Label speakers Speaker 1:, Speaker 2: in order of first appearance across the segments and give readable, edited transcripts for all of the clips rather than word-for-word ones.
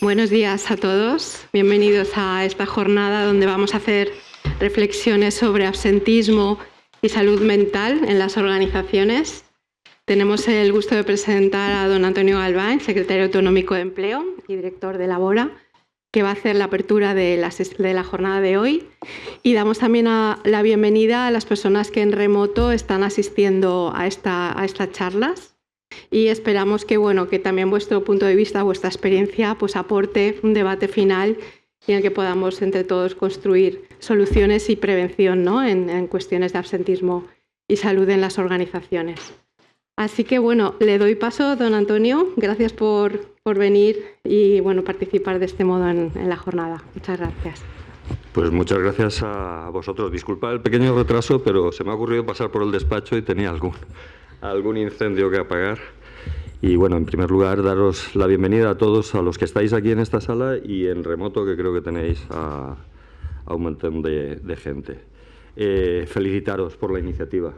Speaker 1: Buenos días a todos. Bienvenidos a esta jornada donde vamos a hacer reflexiones sobre absentismo y salud mental en las organizaciones. Tenemos el gusto de presentar a don Antonio Galván, secretario autonómico de Empleo y director de Labora, que va a hacer la apertura de la jornada de hoy. Y damos también la bienvenida a las personas que en remoto están asistiendo a estas charlas. Y esperamos que también vuestro punto de vista, vuestra experiencia, pues aporte un debate final en el que podamos entre todos construir soluciones y prevención, ¿no?, en cuestiones de absentismo y salud en las organizaciones. Así que le doy paso, don Antonio. Gracias por venir y participar de este modo en la jornada. Muchas gracias.
Speaker 2: Pues muchas gracias a vosotros. Disculpad el pequeño retraso, pero se me ha ocurrido pasar por el despacho y tenía algún incendio que apagar. Y en primer lugar, daros la bienvenida a todos, a los que estáis aquí en esta sala y en remoto, que creo que tenéis a un montón de gente. Felicitaros por la iniciativa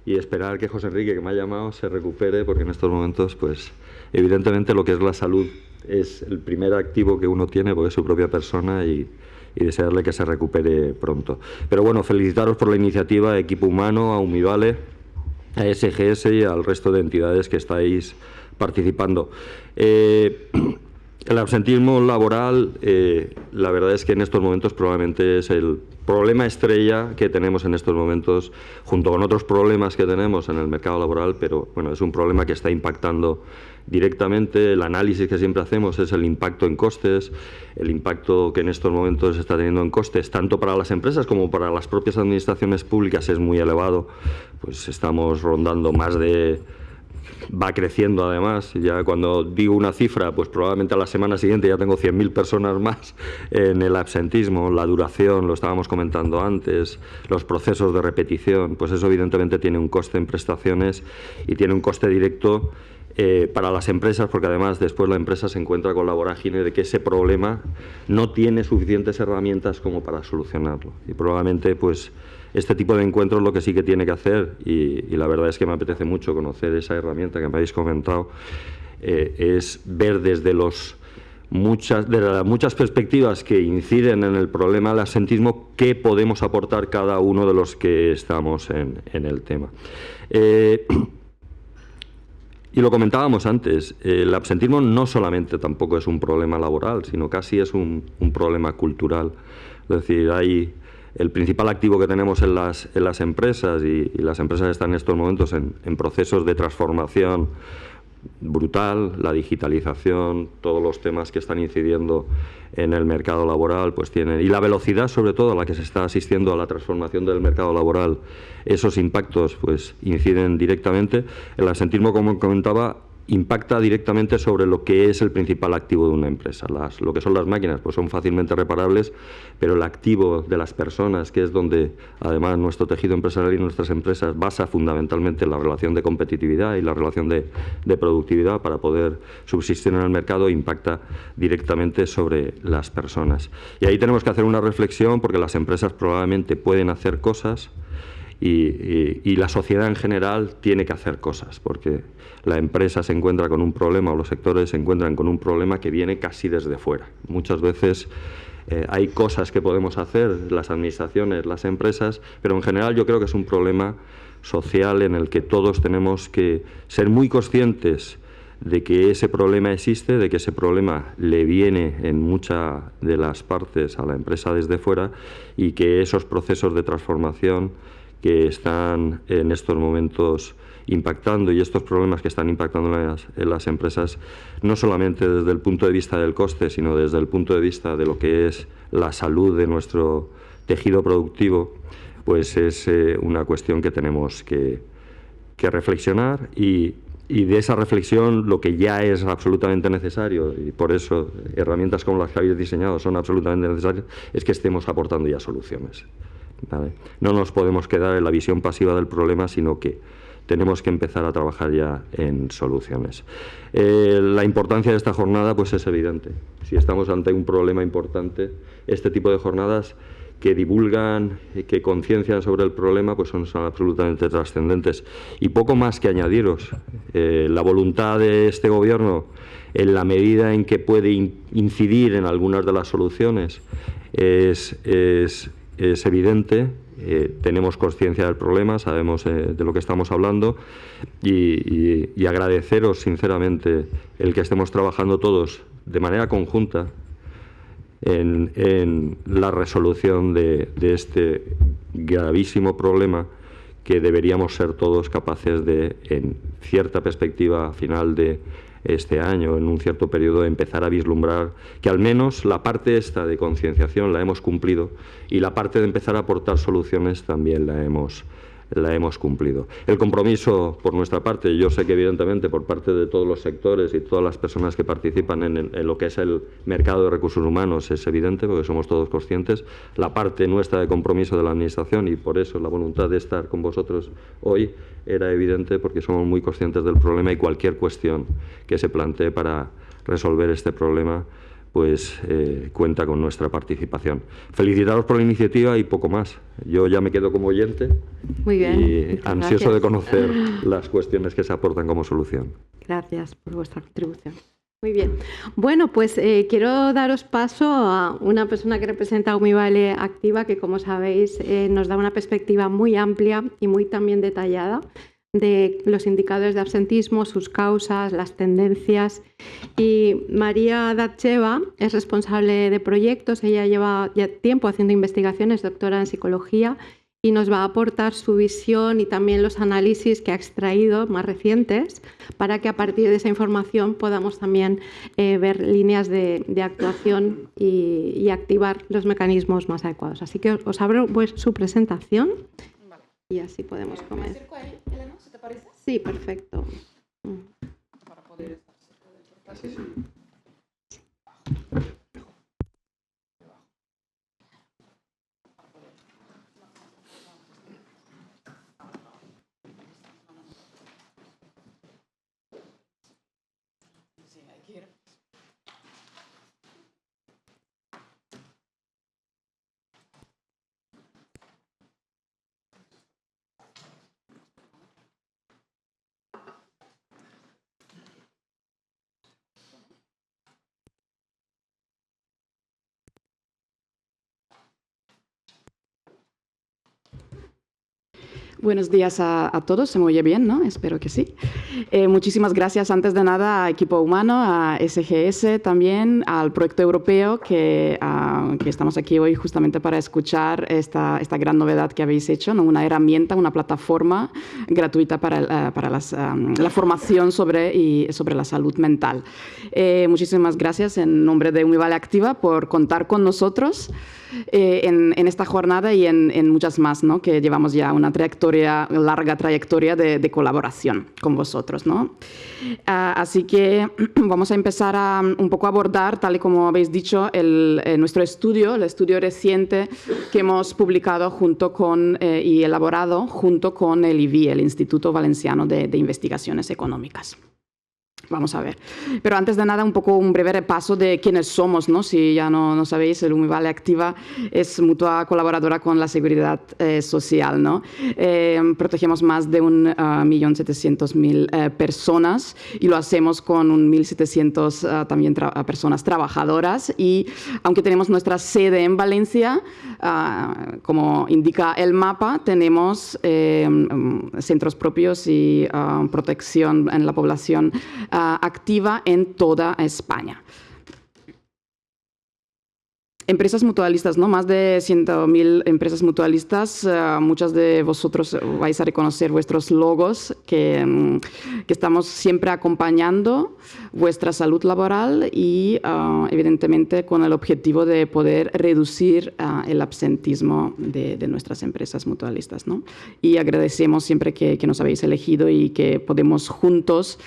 Speaker 2: y esperar que José Enrique, que me ha llamado, se recupere, porque en estos momentos, pues evidentemente lo que es la salud es el primer activo que uno tiene, porque es su propia persona, y desearle que se recupere pronto. Pero felicitaros por la iniciativa, equipo humano, a Umivale, a SGS y al resto de entidades que estáis participando. El absentismo laboral, la verdad es que en estos momentos probablemente es el problema estrella que tenemos en estos momentos, junto con otros problemas que tenemos en el mercado laboral, pero es un problema que está impactando directamente. El análisis que siempre hacemos es el impacto en costes, el impacto que en estos momentos se está teniendo en costes, tanto para las empresas como para las propias administraciones públicas, es muy elevado. Pues estamos rondando va creciendo además. Ya cuando digo una cifra, pues probablemente a la semana siguiente ya tengo 100.000 personas más en el absentismo. La duración, lo estábamos comentando antes, los procesos de repetición, pues eso evidentemente tiene un coste en prestaciones y tiene un coste directo para las empresas, porque además después la empresa se encuentra con la vorágine de que ese problema no tiene suficientes herramientas como para solucionarlo. Y probablemente pues este tipo de encuentros lo que sí que tiene que hacer, y la verdad es que me apetece mucho conocer esa herramienta que me habéis comentado, es ver desde las muchas perspectivas que inciden en el problema del absentismo, qué podemos aportar cada uno de los que estamos en el tema. Y lo comentábamos antes, el absentismo no solamente tampoco es un problema laboral, sino casi es un problema cultural. Es decir, el principal activo que tenemos en las empresas, y las empresas están en estos momentos en procesos de transformación brutal, la digitalización, todos los temas que están incidiendo en el mercado laboral, pues y la velocidad sobre todo a la que se está asistiendo a la transformación del mercado laboral, esos impactos pues inciden directamente. El absentismo, como comentaba, impacta directamente sobre lo que es el principal activo de una empresa. Lo que son las máquinas pues son fácilmente reparables, pero el activo de las personas, que es donde además nuestro tejido empresarial y nuestras empresas basa fundamentalmente la relación de competitividad y la relación de productividad para poder subsistir en el mercado, impacta directamente sobre las personas. Y ahí tenemos que hacer una reflexión, porque las empresas probablemente pueden hacer cosas y la sociedad en general tiene que hacer cosas, porque la empresa se encuentra con un problema, o los sectores se encuentran con un problema que viene casi desde fuera. Muchas veces hay cosas que podemos hacer, las administraciones, las empresas, pero en general yo creo que es un problema social en el que todos tenemos que ser muy conscientes de que ese problema existe, de que ese problema le viene en muchas de las partes a la empresa desde fuera, y que esos procesos de transformación que están en estos momentos impactando, y estos problemas que están impactando en las empresas, no solamente desde el punto de vista del coste, sino desde el punto de vista de lo que es la salud de nuestro tejido productivo, pues es una cuestión que tenemos que reflexionar, y de esa reflexión lo que ya es absolutamente necesario, y por eso herramientas como las que habéis diseñado son absolutamente necesarias, es que estemos aportando ya soluciones. ¿Vale? No nos podemos quedar en la visión pasiva del problema, sino que tenemos que empezar a trabajar ya en soluciones. La importancia de esta jornada pues es evidente. Si estamos ante un problema importante, este tipo de jornadas que divulgan y que conciencian sobre el problema, pues son absolutamente trascendentes. Y poco más que añadiros. La voluntad de este Gobierno, en la medida en que puede incidir en algunas de las soluciones, es evidente. Tenemos conciencia del problema, sabemos de lo que estamos hablando y agradeceros sinceramente el que estemos trabajando todos de manera conjunta en la resolución de este gravísimo problema que deberíamos ser todos capaces de, en cierta perspectiva final de este año, en un cierto periodo, empezar a vislumbrar que al menos la parte esta de concienciación la hemos cumplido y la parte de empezar a aportar soluciones también la hemos cumplido. El compromiso por nuestra parte, yo sé que evidentemente por parte de todos los sectores y todas las personas que participan en lo que es el mercado de recursos humanos es evidente, porque somos todos conscientes, la parte nuestra de compromiso de la Administración, y por eso la voluntad de estar con vosotros hoy era evidente, porque somos muy conscientes del problema y cualquier cuestión que se plantee para resolver este problema pues cuenta con nuestra participación. Felicitaros por la iniciativa y poco más. Yo ya me quedo como oyente.
Speaker 1: Muy bien,
Speaker 2: y ansioso
Speaker 1: gracias
Speaker 2: de conocer las cuestiones que se aportan como solución.
Speaker 1: Gracias por vuestra contribución. Muy bien. Bueno, pues quiero daros paso a una persona que representa a Umivale Activa, que como sabéis nos da una perspectiva muy amplia y muy también detallada de los indicadores de absentismo, sus causas, las tendencias. Y María Datcheva es responsable de proyectos, ella lleva ya tiempo haciendo investigaciones, doctora en psicología, y nos va a aportar su visión y también los análisis que ha extraído más recientes para que a partir de esa información podamos también ver líneas de actuación y activar los mecanismos más adecuados. Así que os abro su presentación y así podemos comenzar.
Speaker 3: ¿Me acerco ahí, Elena? ¿Se te parece?
Speaker 1: Sí, perfecto.
Speaker 3: Para poder estar cerca del portátil.
Speaker 2: Sí.
Speaker 3: Sí, hay que ir. Buenos días a todos, se me oye bien, ¿no? Espero que sí. Muchísimas gracias antes de nada a Equipo Humano, a SGS también, al proyecto europeo que estamos aquí hoy justamente para escuchar esta gran novedad que habéis hecho, ¿no? Una herramienta, una plataforma gratuita para la formación sobre la salud mental. Muchísimas gracias en nombre de Umivale Activa por contar con nosotros en esta jornada y en muchas más, ¿no? Que llevamos ya una larga trayectoria de colaboración con vosotros, ¿no? Así que vamos a empezar a un poco abordar, tal y como habéis dicho, nuestro estudio, el estudio reciente que hemos publicado junto con y elaborado junto con el IVI, el Instituto Valenciano de Investigaciones Económicas. Vamos a ver. Pero antes de nada, un breve repaso de quiénes somos, ¿no? Si ya no sabéis, el Umivale Activa es mutua colaboradora con la Seguridad Social, ¿no? Protegemos más de 1.700.000 personas y lo hacemos con 1.700 también personas trabajadoras. Y aunque tenemos nuestra sede en Valencia, como indica el mapa, tenemos centros propios y protección en la población activa en toda España. Empresas mutualistas, ¿no? Más de 100.000 empresas mutualistas. Muchas de vosotros vais a reconocer vuestros logos que estamos siempre acompañando vuestra salud laboral y, evidentemente, con el objetivo de poder reducir el absentismo de nuestras empresas mutualistas, ¿no? Y agradecemos siempre que nos habéis elegido y que podemos juntos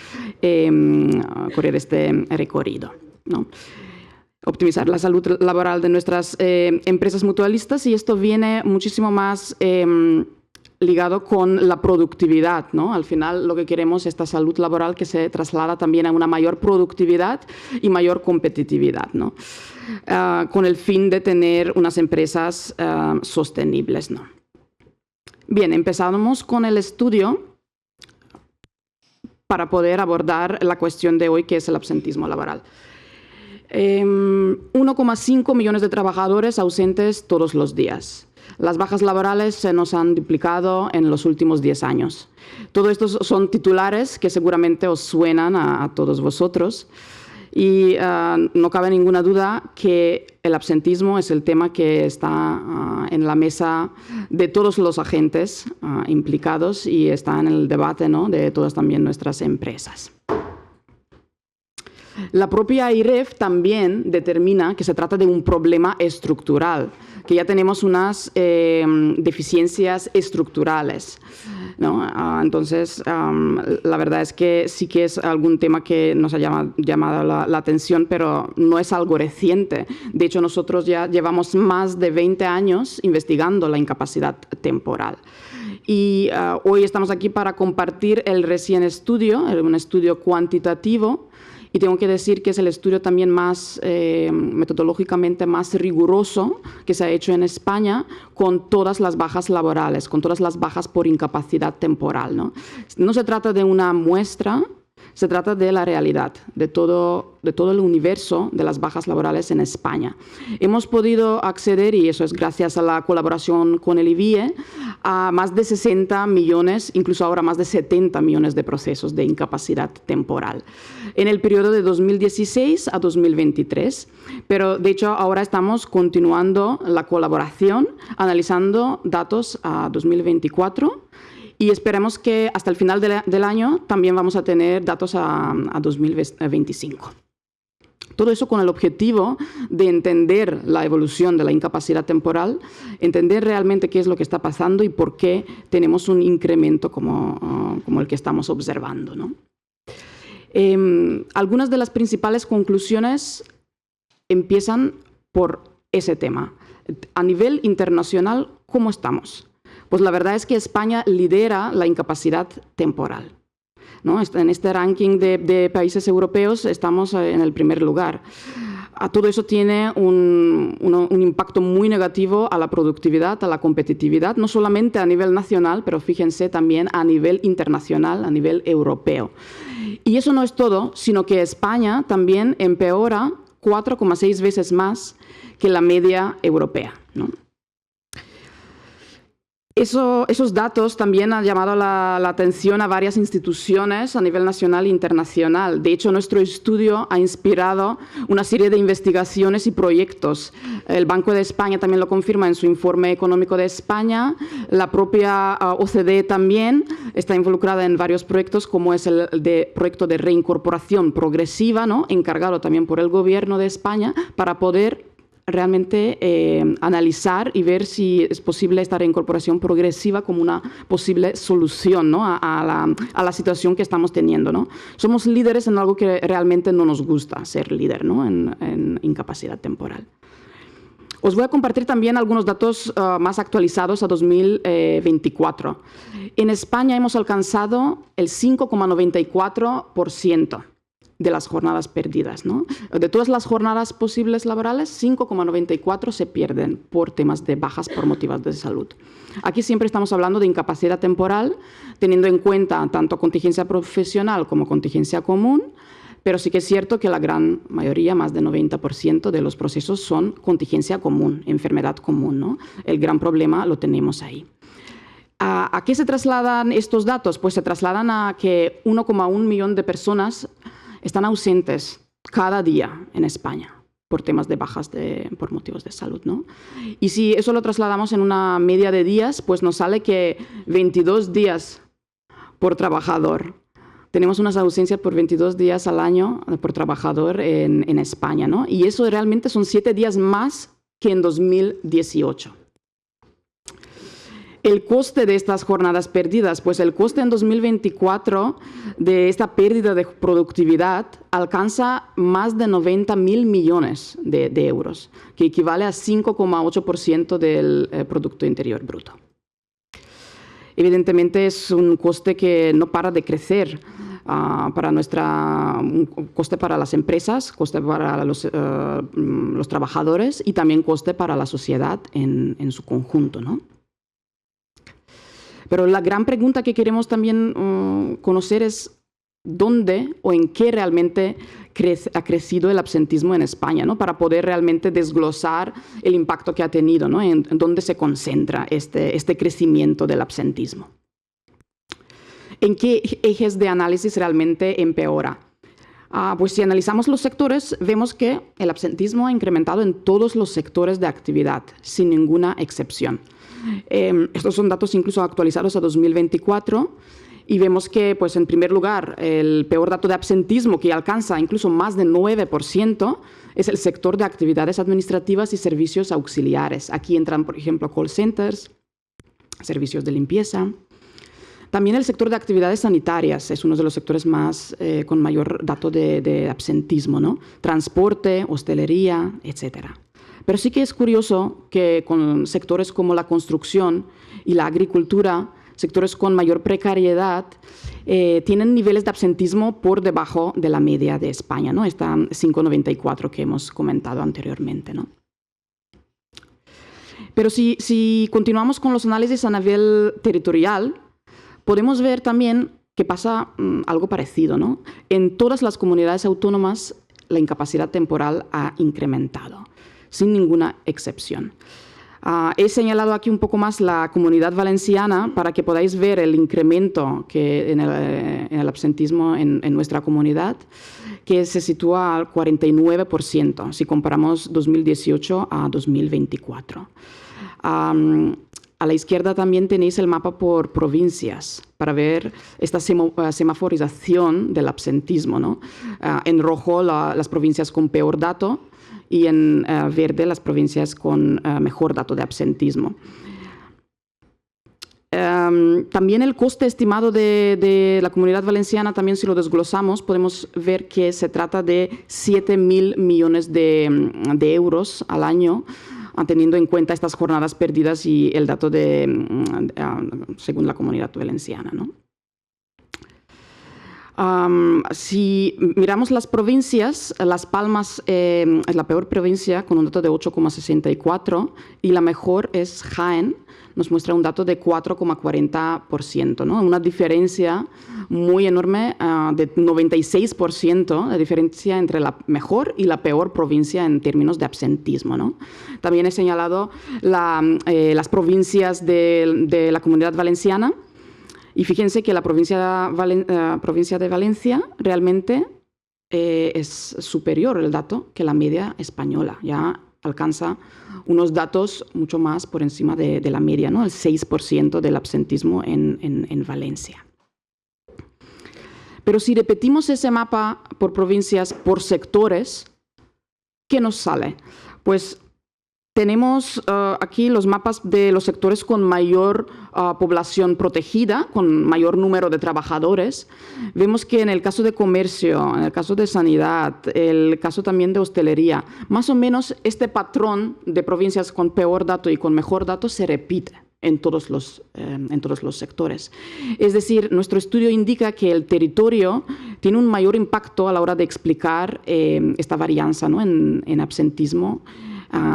Speaker 3: correr este recorrido, ¿no? Optimizar la salud laboral de nuestras empresas mutualistas, y esto viene muchísimo más ligado con la productividad, ¿no? Al final lo que queremos es esta salud laboral que se traslada también a una mayor productividad y mayor competitividad, ¿no? Con el fin de tener unas empresas sostenibles, ¿no? Bien, empezamos con el estudio para poder abordar la cuestión de hoy, que es el absentismo laboral. 1,5 millones de trabajadores ausentes todos los días. Las bajas laborales se nos han duplicado en los últimos 10 años. Todo esto son titulares que seguramente os suenan a todos vosotros. Y no cabe ninguna duda que el absentismo es el tema que está en la mesa de todos los agentes implicados y está en el debate, ¿no?, de todas también nuestras empresas. La propia IREF también determina que se trata de un problema estructural, que ya tenemos unas deficiencias estructurales, ¿no? Entonces, la verdad es que sí que es algún tema que nos ha llamado la atención, pero no es algo reciente. De hecho, nosotros ya llevamos más de 20 años investigando la incapacidad temporal. Y hoy estamos aquí para compartir el recién estudio, un estudio cuantitativo. Y tengo que decir que es el estudio también más metodológicamente más riguroso que se ha hecho en España, con todas las bajas laborales, con todas las bajas por incapacidad temporal, ¿no? No se trata de una muestra, se trata de la realidad, de todo el universo de las bajas laborales en España. Hemos podido acceder, y eso es gracias a la colaboración con el IBIE, a más de 60 millones, incluso ahora más de 70 millones de procesos de incapacidad temporal, en el periodo de 2016 a 2023. Pero, de hecho, ahora estamos continuando la colaboración, analizando datos a 2024, y esperemos que hasta el final del año también vamos a tener datos a 2025. Todo eso con el objetivo de entender la evolución de la incapacidad temporal, entender realmente qué es lo que está pasando y por qué tenemos un incremento como el que estamos observando, ¿no? Algunas de las principales conclusiones empiezan por ese tema. A nivel internacional, ¿cómo estamos? Pues la verdad es que España lidera la incapacidad temporal, ¿no? En este ranking de países europeos estamos en el primer lugar. Todo eso tiene un impacto muy negativo a la productividad, a la competitividad, no solamente a nivel nacional, pero fíjense también a nivel internacional, a nivel europeo. Y eso no es todo, sino que España también empeora 4,6 veces más que la media europea, ¿no? Esos datos también han llamado la atención a varias instituciones a nivel nacional e internacional. De hecho, nuestro estudio ha inspirado una serie de investigaciones y proyectos. El Banco de España también lo confirma en su informe económico de España. La propia OCDE también está involucrada en varios proyectos, como es el proyecto de reincorporación progresiva, ¿no?, encargado también por el Gobierno de España, para poder realmente analizar y ver si es posible esta reincorporación progresiva como una posible solución, ¿no?, a la situación que estamos teniendo, ¿no? Somos líderes en algo que realmente no nos gusta ser líder, ¿no?, en incapacidad temporal. Os voy a compartir también algunos datos más actualizados a 2024. En España hemos alcanzado el 5,94% de las jornadas perdidas, ¿no? De todas las jornadas posibles laborales, 5,94 se pierden por temas de bajas por motivos de salud. Aquí siempre estamos hablando de incapacidad temporal, teniendo en cuenta tanto contingencia profesional como contingencia común, pero sí que es cierto que la gran mayoría, más del 90% de los procesos son contingencia común, enfermedad común, ¿no? El gran problema lo tenemos ahí. ¿A qué se trasladan estos datos? Pues se trasladan a que 1,1 millón de personas están ausentes cada día en España por temas de bajas por motivos de salud, ¿no? Y si eso lo trasladamos en una media de días, pues nos sale que 22 días por trabajador. Tenemos unas ausencias por 22 días al año por trabajador en España, ¿no? Y eso realmente son 7 días más que en 2018. El coste de estas jornadas perdidas, pues el coste en 2024 de esta pérdida de productividad alcanza más de 90.000 millones de euros, que equivale a 5,8% del Producto Interior Bruto. evidentemente es un coste que no para de crecer. Un coste para las empresas, coste para los trabajadores y también coste para la sociedad en su conjunto, ¿no? Pero la gran pregunta que queremos también conocer es dónde o en qué realmente ha crecido el absentismo en España, ¿no? Para poder realmente desglosar el impacto que ha tenido, ¿no? En dónde se concentra este crecimiento del absentismo. ¿En qué ejes de análisis realmente empeora? Pues si analizamos los sectores, vemos que el absentismo ha incrementado en todos los sectores de actividad, sin ninguna excepción. Estos son datos incluso actualizados a 2024 y vemos que, pues, en primer lugar, el peor dato de absentismo, que alcanza incluso más de 9%, es el sector de actividades administrativas y servicios auxiliares. Aquí entran, por ejemplo, call centers, servicios de limpieza. También el sector de actividades sanitarias es uno de los sectores con mayor dato de absentismo, ¿no? Transporte, hostelería, etc. Pero sí que es curioso que con sectores como la construcción y la agricultura, sectores con mayor precariedad, tienen niveles de absentismo por debajo de la media de España, ¿no? Esta 5,94 que hemos comentado anteriormente, ¿no? Pero si continuamos con los análisis a nivel territorial, podemos ver también que pasa algo parecido, ¿no? En todas las comunidades autónomas la incapacidad temporal ha incrementado, sin ninguna excepción. He señalado aquí un poco más la Comunidad Valenciana para que podáis ver el incremento en el absentismo en nuestra comunidad, que se sitúa al 49% si comparamos 2018 a 2024. A la izquierda también tenéis el mapa por provincias para ver esta semaforización del absentismo, ¿no? En rojo las provincias con peor dato y en verde las provincias con mejor dato de absentismo. También el coste estimado de la Comunidad Valenciana, también si lo desglosamos, podemos ver que se trata de 7.000 millones de euros al año, teniendo en cuenta estas jornadas perdidas y el dato según la Comunidad Valenciana, ¿no? Si miramos las provincias, Las Palmas es la peor provincia con un dato de 8,64 y la mejor es Jaén, nos muestra un dato de 4,40%, ¿no? Una diferencia muy enorme de 96% de diferencia entre la mejor y la peor provincia en términos de absentismo, ¿no? También he señalado las provincias de la Comunidad Valenciana. Y fíjense que la provincia de Valencia realmente es superior el dato que la media española. Ya alcanza unos datos mucho más por encima de la media, ¿no? El 6% del absentismo en Valencia. Pero si repetimos ese mapa por provincias, por sectores, ¿qué nos sale? Pues tenemos aquí los mapas de los sectores con mayor población protegida, con mayor número de trabajadores. Vemos que en el caso de comercio, en el caso de sanidad, el caso también de hostelería, más o menos este patrón de provincias con peor dato y con mejor dato se repite en todos los sectores. Es decir, nuestro estudio indica que el territorio tiene un mayor impacto a la hora de explicar esta varianza, ¿no? en absentismo,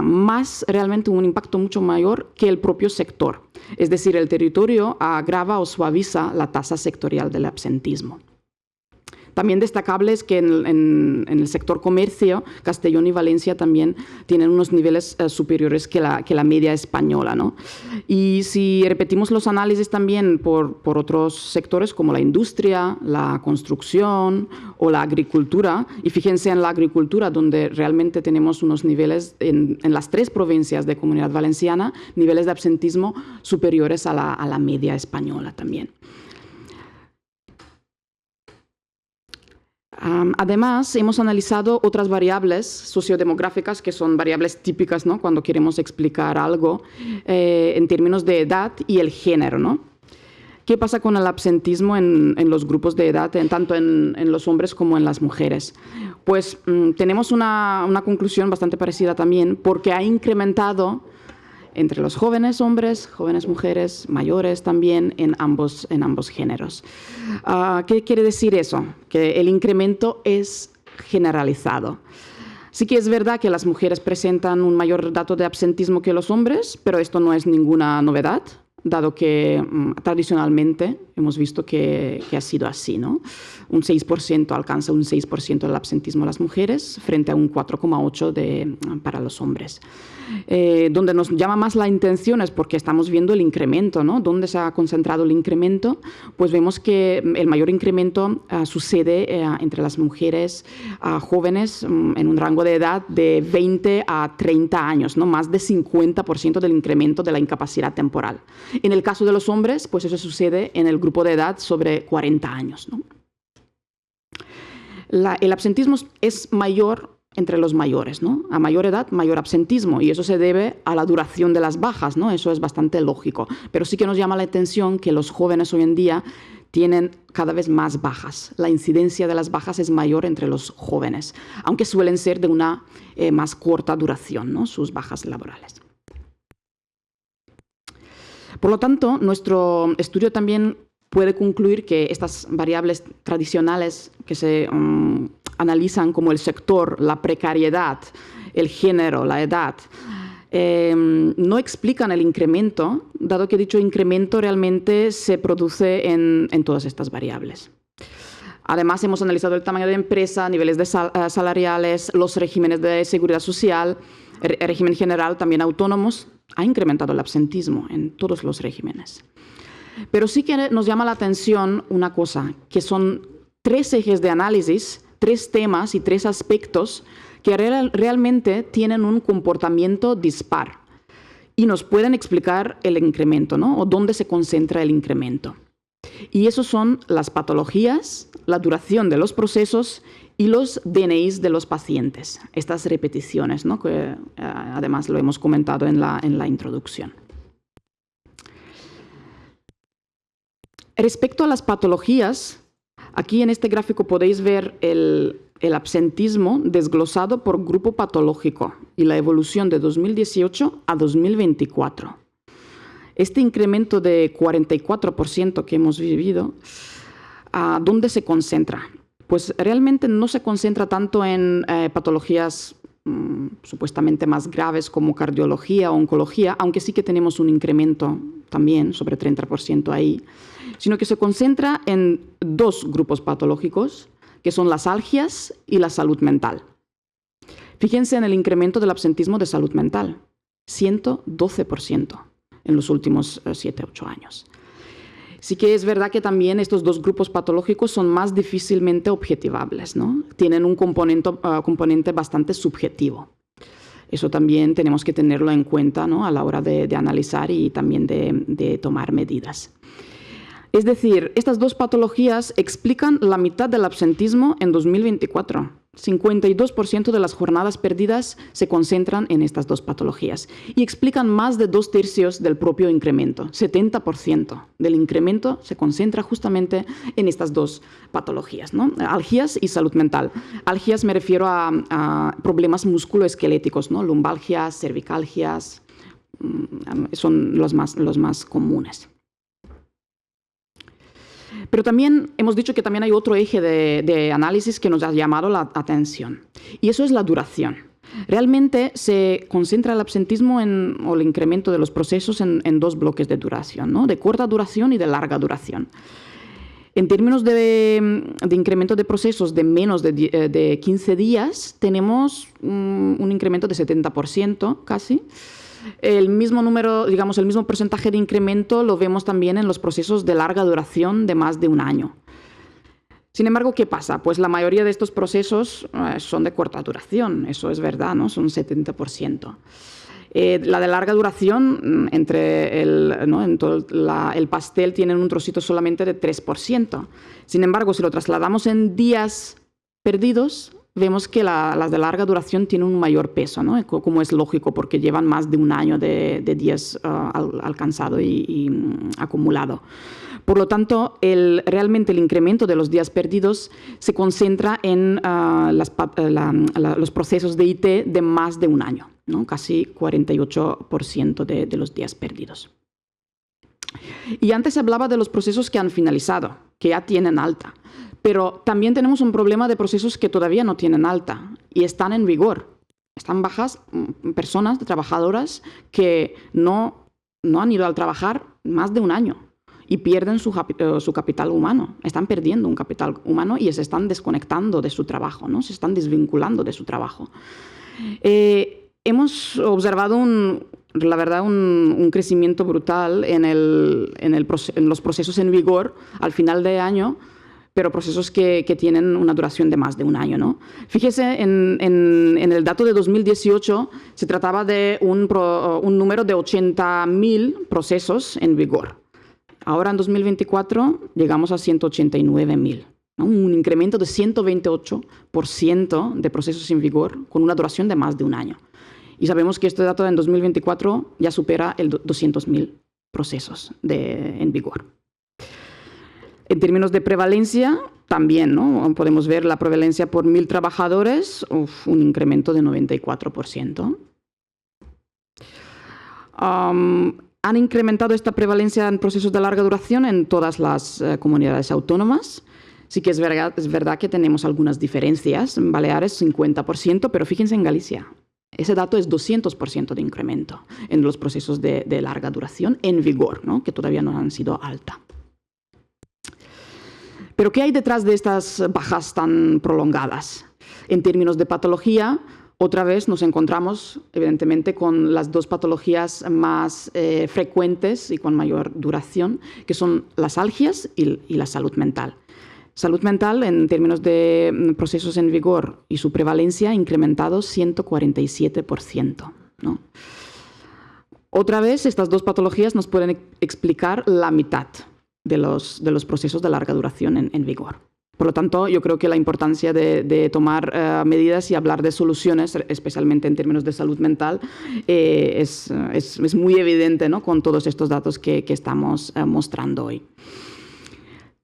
Speaker 3: más realmente un impacto mucho mayor que el propio sector. Es decir, el territorio agrava o suaviza la tasa sectorial del absentismo. También destacable es que en el sector comercio, Castellón y Valencia también tienen unos niveles superiores que la media española, ¿no? Y si repetimos los análisis también por otros sectores como la industria, la construcción o la agricultura, y fíjense en la agricultura donde realmente tenemos unos niveles en las 3 provincias de Comunidad Valenciana, niveles de absentismo superiores a la media española también. Además, hemos analizado otras variables sociodemográficas que son variables típicas, ¿no? Cuando queremos explicar algo en términos de edad y el género, ¿no? ¿Qué pasa con el absentismo en los grupos de edad, tanto en los hombres como en las mujeres? Pues tenemos una conclusión bastante parecida también, porque ha incrementado entre los jóvenes hombres, jóvenes mujeres, mayores también, en ambos géneros. ¿Qué quiere decir eso? Que el incremento es generalizado. Sí que es verdad que las mujeres presentan un mayor dato de absentismo que los hombres, pero esto no es ninguna novedad, dado que tradicionalmente hemos visto que ha sido así, ¿no? Un 6% alcanza un 6% del absentismo de las mujeres frente a un 4,8% para los hombres. Donde nos llama más la atención es porque estamos viendo el incremento, ¿no? ¿Dónde se ha concentrado el incremento? Pues vemos que el mayor incremento sucede entre las mujeres jóvenes en un rango de edad de 20 a 30 años, ¿no? Más de 50% del incremento de la incapacidad temporal. En el caso de los hombres, pues eso sucede en el grupo de edad sobre 40 años, ¿no? El absentismo es mayor entre los mayores, ¿no? A mayor edad, mayor absentismo, y eso se debe a la duración de las bajas, ¿no? Eso es bastante lógico, pero sí que nos llama la atención que los jóvenes hoy en día tienen cada vez más bajas. La incidencia de las bajas es mayor entre los jóvenes, aunque suelen ser de una más corta duración, ¿no? Sus bajas laborales. Por lo tanto, nuestro estudio también puede concluir que estas variables tradicionales que se analizan como el sector, la precariedad, el género, la edad, no explican el incremento, dado que dicho incremento realmente se produce en todas estas variables. Además, hemos analizado el tamaño de empresa, niveles de salariales, los regímenes de seguridad social, el régimen general, también autónomos. Ha incrementado el absentismo en todos los regímenes. Pero sí que nos llama la atención una cosa, que son 3 ejes de análisis, 3 temas y 3 aspectos que realmente tienen un comportamiento dispar y nos pueden explicar el incremento, ¿no? O dónde se concentra el incremento. Y esos son las patologías, la duración de los procesos y los DNIs de los pacientes. Estas repeticiones, ¿no? Que además lo hemos comentado en la introducción. Respecto a las patologías, aquí en este gráfico podéis ver el absentismo desglosado por grupo patológico y la evolución de 2018 a 2024. Este incremento de 44% que hemos vivido, ¿dónde se concentra? Pues realmente no se concentra tanto en patologías supuestamente más graves como cardiología o oncología, aunque sí que tenemos un incremento también sobre 30% ahí, sino que se concentra en 2 grupos patológicos, que son las algias y la salud mental. Fíjense en el incremento del absentismo de salud mental, 112% en los últimos 7-8 años. Sí que es verdad que también estos 2 grupos patológicos son más difícilmente objetivables, ¿no? Tienen un componente bastante subjetivo. Eso también tenemos que tenerlo en cuenta, ¿no? A la hora de analizar y también de tomar medidas. Es decir, estas 2 patologías explican la mitad del absentismo en 2024. 52% de las jornadas perdidas se concentran en estas 2 patologías y explican más de 2/3 del propio incremento. 70% del incremento se concentra justamente en estas 2 patologías, ¿no? Algias y salud mental. Algias me refiero a problemas musculoesqueléticos, ¿no? Lumbalgias, cervicalgias, son los más comunes. Pero también hemos dicho que también hay otro eje de análisis que nos ha llamado la atención, y eso es la duración. Realmente se concentra el absentismo o el incremento de los procesos en 2 bloques de duración, ¿no? De corta duración y de larga duración. En términos de incremento de procesos de menos de 15 días, tenemos un incremento de 70% casi. El mismo número, digamos, el mismo porcentaje de incremento lo vemos también en los procesos de larga duración de más de un año. Sin embargo, ¿qué pasa? Pues la mayoría de estos procesos son de corta duración, eso es verdad, ¿no? Son 70%. La de larga duración, en todo el pastel tienen un trocito solamente de 3%. Sin embargo, si lo trasladamos en días perdidos, vemos que las de larga duración tienen un mayor peso, ¿no? Como es lógico, porque llevan más de un año de días alcanzado y acumulado. Por lo tanto, realmente el incremento de los días perdidos se concentra en los procesos de IT de más de un año, ¿no? Casi 48% de los días perdidos. Y antes se hablaba de los procesos que han finalizado, que ya tienen alta. Pero también tenemos un problema de procesos que todavía no tienen alta y están en vigor. Están bajas personas, trabajadoras, que no han ido a trabajar más de un año y pierden su capital humano. Están perdiendo un capital humano y se están desconectando de su trabajo, ¿no? Se están desvinculando de su trabajo. Hemos observado la verdad, un crecimiento brutal en los procesos en vigor al final de año, pero procesos que tienen una duración de más de un año, ¿no? Fíjese, en el dato de 2018 se trataba de un número de 80.000 procesos en vigor. Ahora en 2024 llegamos a 189.000, ¿no? Un incremento de 128% de procesos en vigor con una duración de más de un año. Y sabemos que este dato en 2024 ya supera el 200.000 procesos en vigor. En términos de prevalencia, también, ¿no? Podemos ver la prevalencia por 1.000 trabajadores, un incremento de 94%. Han incrementado esta prevalencia en procesos de larga duración en todas las comunidades autónomas. Sí que es verdad que tenemos algunas diferencias. En Baleares, 50%, pero fíjense en Galicia. Ese dato es 200% de incremento en los procesos de larga duración en vigor, ¿no? Que todavía no han sido alta. Pero ¿qué hay detrás de estas bajas tan prolongadas? En términos de patología, otra vez nos encontramos, evidentemente, con las dos patologías más frecuentes y con mayor duración, que son las algias y la salud mental. Salud mental, en términos de procesos en vigor y su prevalencia, ha incrementado 147%, ¿no? Otra vez, estas dos patologías nos pueden explicar la mitad de los procesos de larga duración en vigor. Por lo tanto, yo creo que la importancia de tomar medidas y hablar de soluciones, especialmente en términos de salud mental, es muy evidente, ¿no? Con todos estos datos que estamos mostrando hoy.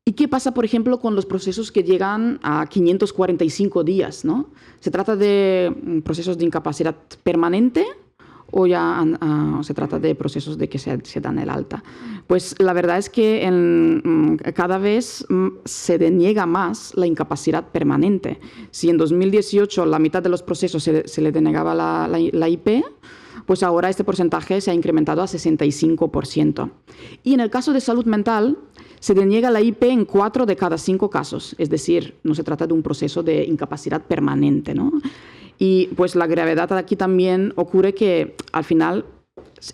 Speaker 3: ¿Y qué pasa, por ejemplo, con los procesos que llegan a 545 días, ¿no? ¿Se trata de procesos de incapacidad permanente o ya se trata de procesos de que se dan el alta? Pues la verdad es que cada vez se deniega más la incapacidad permanente. Si en 2018 la mitad de los procesos se le denegaba la IP, pues ahora este porcentaje se ha incrementado a 65%. Y en el caso de salud mental, se deniega la IP en 4 de cada 5 casos, es decir, no se trata de un proceso de incapacidad permanente, ¿no? Y pues la gravedad aquí también ocurre que al final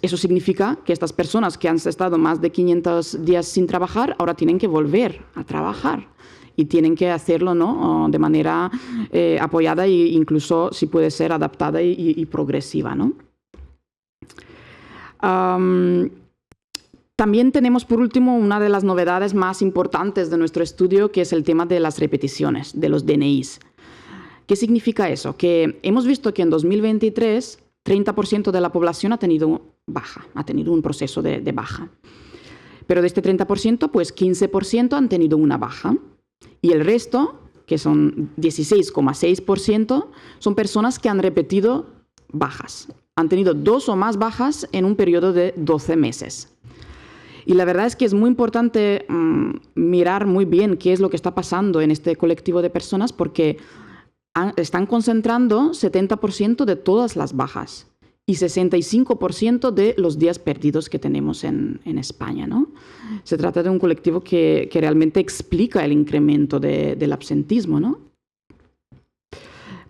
Speaker 3: eso significa que estas personas que han estado más de 500 días sin trabajar ahora tienen que volver a trabajar y tienen que hacerlo, ¿no? De manera apoyada e incluso, si puede ser, adaptada y progresiva, ¿no? También tenemos, por último, una de las novedades más importantes de nuestro estudio, que es el tema de las repeticiones, de los DNIs. ¿Qué significa eso? Que hemos visto que en 2023, 30% de la población ha tenido baja, ha tenido un proceso de baja. Pero de este 30%, pues 15% han tenido una baja. Y el resto, que son 16,6%, son personas que han repetido bajas. Han tenido 2 o más bajas en un periodo de 12 meses. Y la verdad es que es muy importante mirar muy bien qué es lo que está pasando en este colectivo de personas, porque están concentrando 70% de todas las bajas y 65% de los días perdidos que tenemos en España, ¿no? Se trata de un colectivo que realmente explica el incremento del absentismo, ¿no?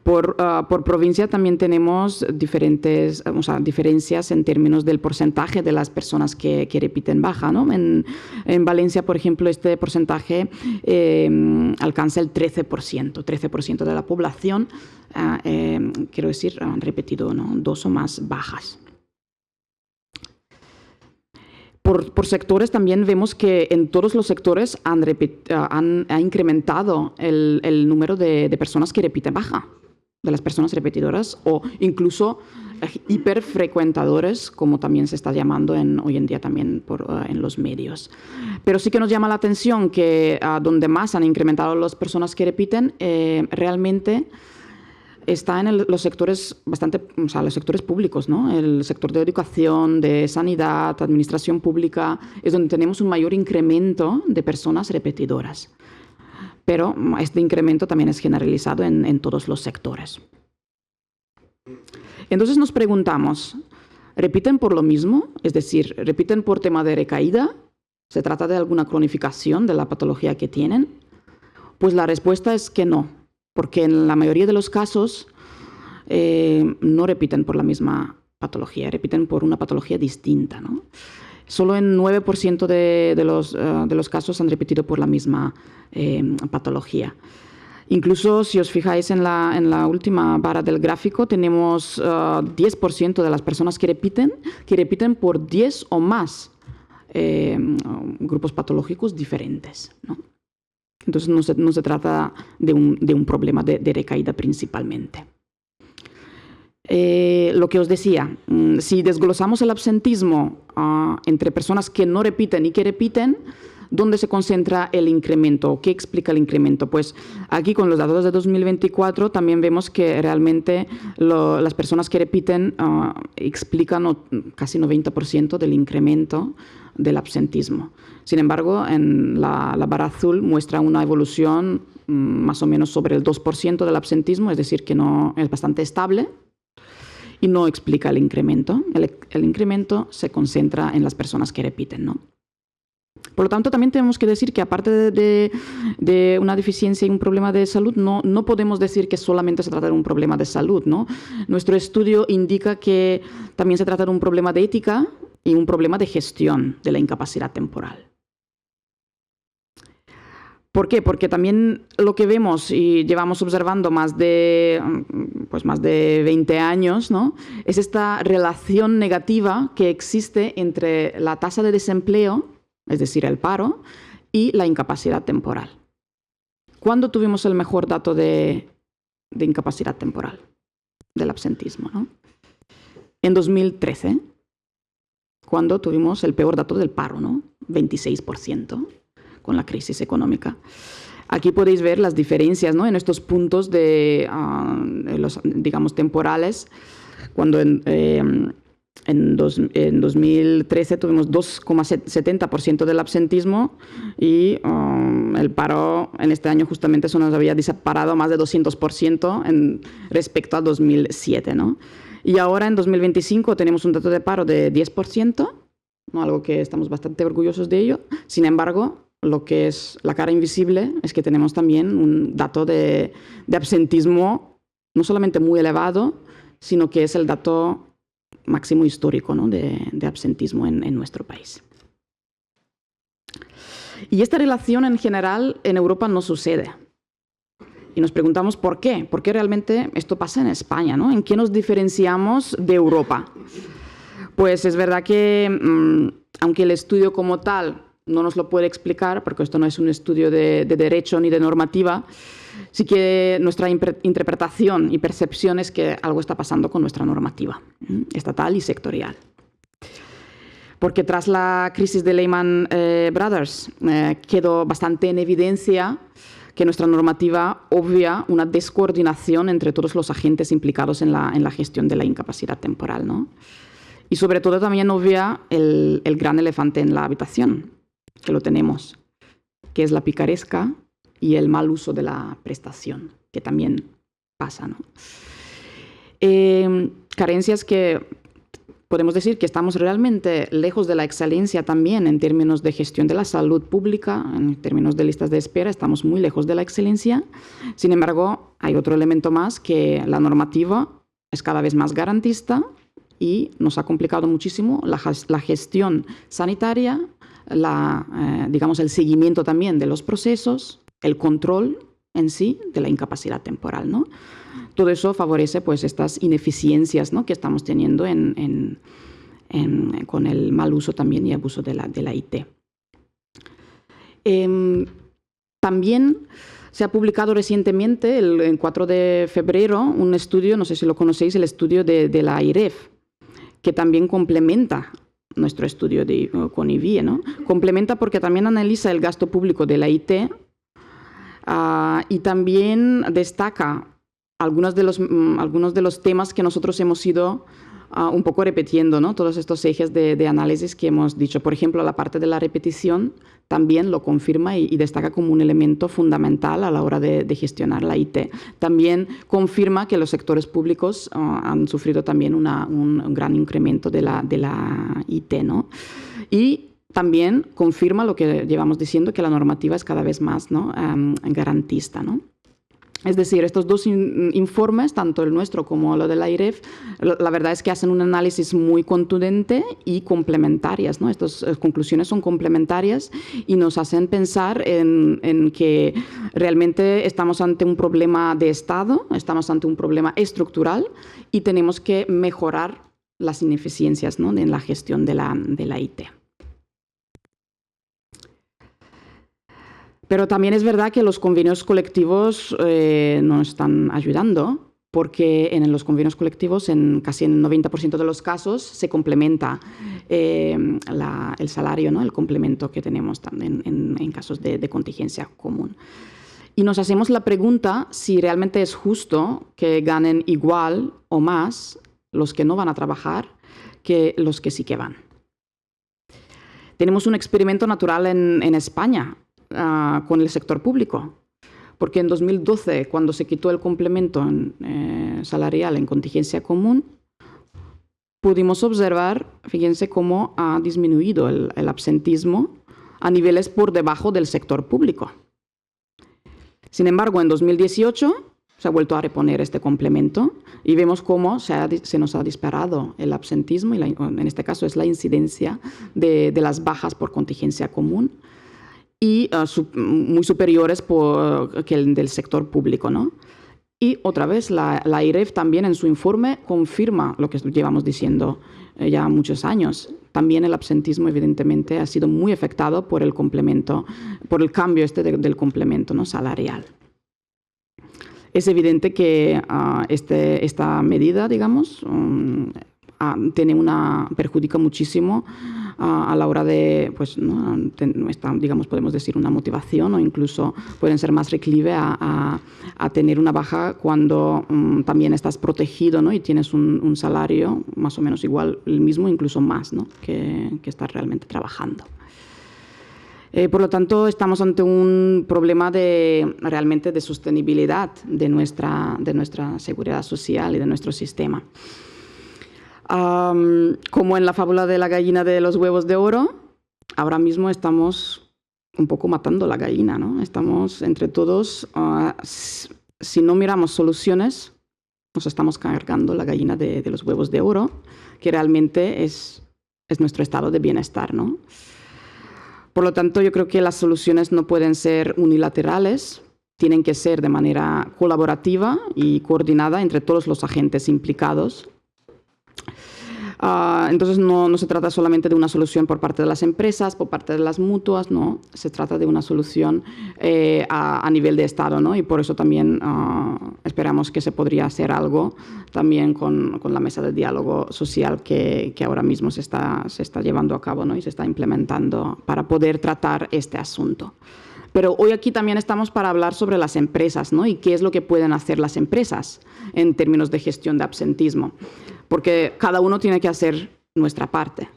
Speaker 3: Por provincia también tenemos diferencias en términos del porcentaje de las personas que repiten baja, ¿no? En Valencia, por ejemplo, este porcentaje alcanza el 13%. 13% de la población, quiero decir, han repetido, ¿no? 2 o más bajas. Por sectores también vemos que en todos los sectores ha incrementado el número de personas que repiten baja. de las personas repetidoras o incluso hiperfrecuentadores, como también se está llamando hoy en día también en los medios. Pero sí que nos llama la atención que donde más han incrementado las personas que repiten, realmente está en los sectores los sectores públicos, ¿no? El sector de educación, de sanidad, administración pública, es donde tenemos un mayor incremento de personas repetidoras. Pero este incremento también es generalizado en todos los sectores. Entonces nos preguntamos, ¿repiten por lo mismo? Es decir, ¿repiten por tema de recaída? ¿Se trata de alguna cronificación de la patología que tienen? Pues la respuesta es que no, porque en la mayoría de los casos no repiten por la misma patología, repiten por una patología distinta, ¿no? Solo en 9% de los casos han repetido por la misma patología. Incluso si os fijáis en la última barra del gráfico, tenemos 10% de las personas que repiten por 10 o más grupos patológicos diferentes, ¿no? Entonces no se trata de un problema de recaída principalmente. Lo que os decía, si desglosamos el absentismo entre personas que no repiten y que repiten, ¿dónde se concentra el incremento? ¿Qué explica el incremento? Pues aquí con los datos de 2024 también vemos que realmente las personas que repiten explican casi 90% del incremento del absentismo. Sin embargo, en la barra azul muestra una evolución más o menos sobre el 2% del absentismo, es decir, que no es bastante estable y no explica el incremento. El incremento se concentra en las personas que repiten, ¿no? Por lo tanto, también tenemos que decir que aparte de una deficiencia y un problema de salud, no podemos decir que solamente se trata de un problema de salud, ¿no? Nuestro estudio indica que también se trata de un problema de ética y un problema de gestión de la incapacidad temporal. ¿Por qué? Porque también lo que vemos y llevamos observando más de 20 años, ¿no? Es esta relación negativa que existe entre la tasa de desempleo, es decir, el paro, y la incapacidad temporal. ¿Cuándo tuvimos el mejor dato de incapacidad temporal? Del absentismo, ¿no? En 2013, cuando tuvimos el peor dato del paro, ¿no? 26%, con la crisis económica. Aquí podéis ver las diferencias, ¿no? En estos puntos digamos, temporales, cuando en 2013 tuvimos 2,70% del absentismo y el paro en este año justamente eso nos había disparado más de 200% respecto a 2007, ¿no? Y ahora en 2025 tenemos un dato de paro de 10%, ¿no? Algo que estamos bastante orgullosos de ello. Sin embargo, lo que es la cara invisible es que tenemos también un dato de absentismo no solamente muy elevado, sino que es el dato máximo histórico, ¿no? de absentismo en nuestro país. Y esta relación en general en Europa no sucede. Y nos preguntamos por qué. ¿Por qué realmente esto pasa en España, ¿no? ¿En qué nos diferenciamos de Europa? Pues es verdad que, aunque el estudio como tal no nos lo puede explicar, porque esto no es un estudio de derecho ni de normativa, sí que nuestra interpretación y percepción es que algo está pasando con nuestra normativa estatal y sectorial. Porque tras la crisis de Lehman Brothers quedó bastante en evidencia que nuestra normativa obvia una descoordinación entre todos los agentes implicados en la gestión de la incapacidad temporal, ¿no? Y sobre todo también obvia el gran elefante en la habitación, que lo tenemos, que es la picaresca y el mal uso de la prestación, que también pasa, ¿no? Carencias que podemos decir que estamos realmente lejos de la excelencia también en términos de gestión de la salud pública, en términos de listas de espera, estamos muy lejos de la excelencia. Sin embargo, hay otro elemento más, que la normativa es cada vez más garantista y nos ha complicado muchísimo la gestión sanitaria, digamos, el seguimiento también de los procesos, el control en sí de la incapacidad temporal, ¿no? Todo eso favorece pues estas ineficiencias, ¿no? que estamos teniendo con el mal uso también y abuso de la IT. También Se ha publicado recientemente, el 4 de febrero, un estudio, no sé si lo conocéis, el estudio de la AIREF, que también complementa nuestro estudio con IVIE, ¿no? Complementa porque también analiza el gasto público de la IT y también destaca algunos de los temas que nosotros hemos ido un poco repitiendo, ¿no? Todos estos ejes de análisis que hemos dicho. Por ejemplo, la parte de la repetición también lo confirma y destaca como un elemento fundamental a la hora de gestionar la IT. También confirma que los sectores públicos han sufrido también un gran incremento de la IT, ¿no? Y también confirma lo que llevamos diciendo, que la normativa es cada vez más, ¿no? Garantista, ¿no? Es decir, estos dos informes, tanto el nuestro como lo de la AIREF, la verdad es que hacen un análisis muy contundente y complementarias, ¿no? Estas conclusiones son complementarias y nos hacen pensar en que realmente estamos ante un problema de Estado, estamos ante un problema estructural y tenemos que mejorar las ineficiencias, ¿no? En la gestión de la IT. Pero también es verdad que los convenios colectivos nos están ayudando, porque en los convenios colectivos, casi en el 90% de los casos, se complementa el salario, ¿no? El complemento que tenemos también en casos de contingencia común. Y nos hacemos la pregunta si realmente es justo que ganen igual o más los que no van a trabajar que los que sí que van. Tenemos un experimento natural en España, con el sector público, porque en 2012, cuando se quitó el complemento salarial en contingencia común, pudimos observar, fíjense cómo ha disminuido el absentismo a niveles por debajo del sector público. Sin embargo, en 2018 se ha vuelto a reponer este complemento y vemos cómo se nos ha disparado el absentismo, y en este caso es la incidencia de las bajas por contingencia común, y muy superiores que el del sector público, ¿no? Y otra vez, la AIREF también en su informe confirma lo que llevamos diciendo ya muchos años. También el absentismo, evidentemente, ha sido muy afectado por el complemento, por el cambio del complemento, ¿no? Salarial. Es evidente que esta medida, digamos, perjudica muchísimo a la hora de, pues, ¿no? Digamos, podemos decir una motivación, o incluso pueden ser más reclive a tener una baja cuando también estás protegido, ¿no? Y tienes un salario más o menos igual, el mismo, incluso más, ¿no? que estás realmente trabajando. Por lo tanto, estamos ante un problema realmente de sostenibilidad de nuestra seguridad social y de nuestro sistema. Como en la fábula de la gallina de los huevos de oro, ahora mismo estamos un poco matando la gallina, ¿no? Estamos entre todos, si no miramos soluciones, nos estamos cargando la gallina de los huevos de oro, que realmente es nuestro estado de bienestar, ¿no? Por lo tanto, yo creo que las soluciones no pueden ser unilaterales, tienen que ser de manera colaborativa y coordinada entre todos los agentes implicados. Entonces no se trata solamente de una solución por parte de las empresas, por parte de las mutuas, no, se trata de una solución a nivel de Estado, ¿no? Y por eso también esperamos que se podría hacer algo también con la mesa de diálogo social que ahora mismo se está llevando a cabo, ¿no? Y se está implementando para poder tratar este asunto. Pero hoy aquí también estamos para hablar sobre las empresas, ¿no? Y qué es lo que pueden hacer las empresas en términos de gestión de absentismo, porque cada uno tiene que hacer nuestra parte.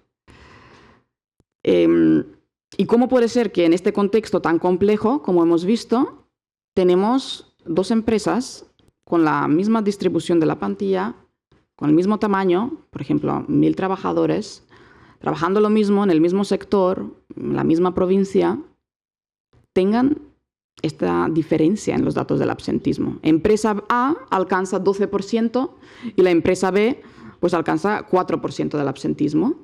Speaker 3: ¿Y cómo puede ser que en este contexto tan complejo, como hemos visto, tenemos dos empresas con la misma distribución de la plantilla, con el mismo tamaño, por ejemplo, 1.000 trabajadores, trabajando lo mismo en el mismo sector, en la misma provincia, tengan esta diferencia en los datos del absentismo? Empresa A alcanza 12% y la empresa B pues alcanza 4% del absentismo.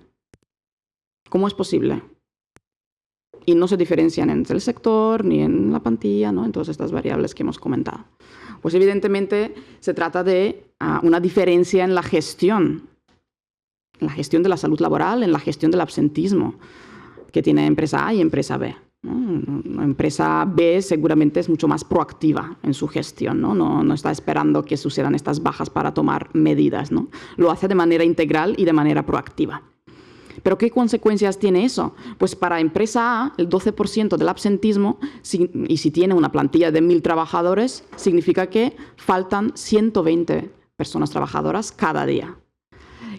Speaker 3: ¿Cómo es posible? Y no se diferencian entre el sector ni en la plantilla, ¿no? En todas estas variables que hemos comentado. Pues evidentemente se trata de una diferencia en la gestión de la salud laboral, en la gestión del absentismo que tiene empresa A y empresa B. ¿no? La empresa B seguramente es mucho más proactiva en su gestión, ¿no? No está esperando que sucedan estas bajas para tomar medidas, ¿no? Lo hace de manera integral y de manera proactiva. ¿Pero qué consecuencias tiene eso? Pues para empresa A, el 12% del absentismo, y si tiene una plantilla de 1.000 trabajadores, significa que faltan 120 personas trabajadoras cada día.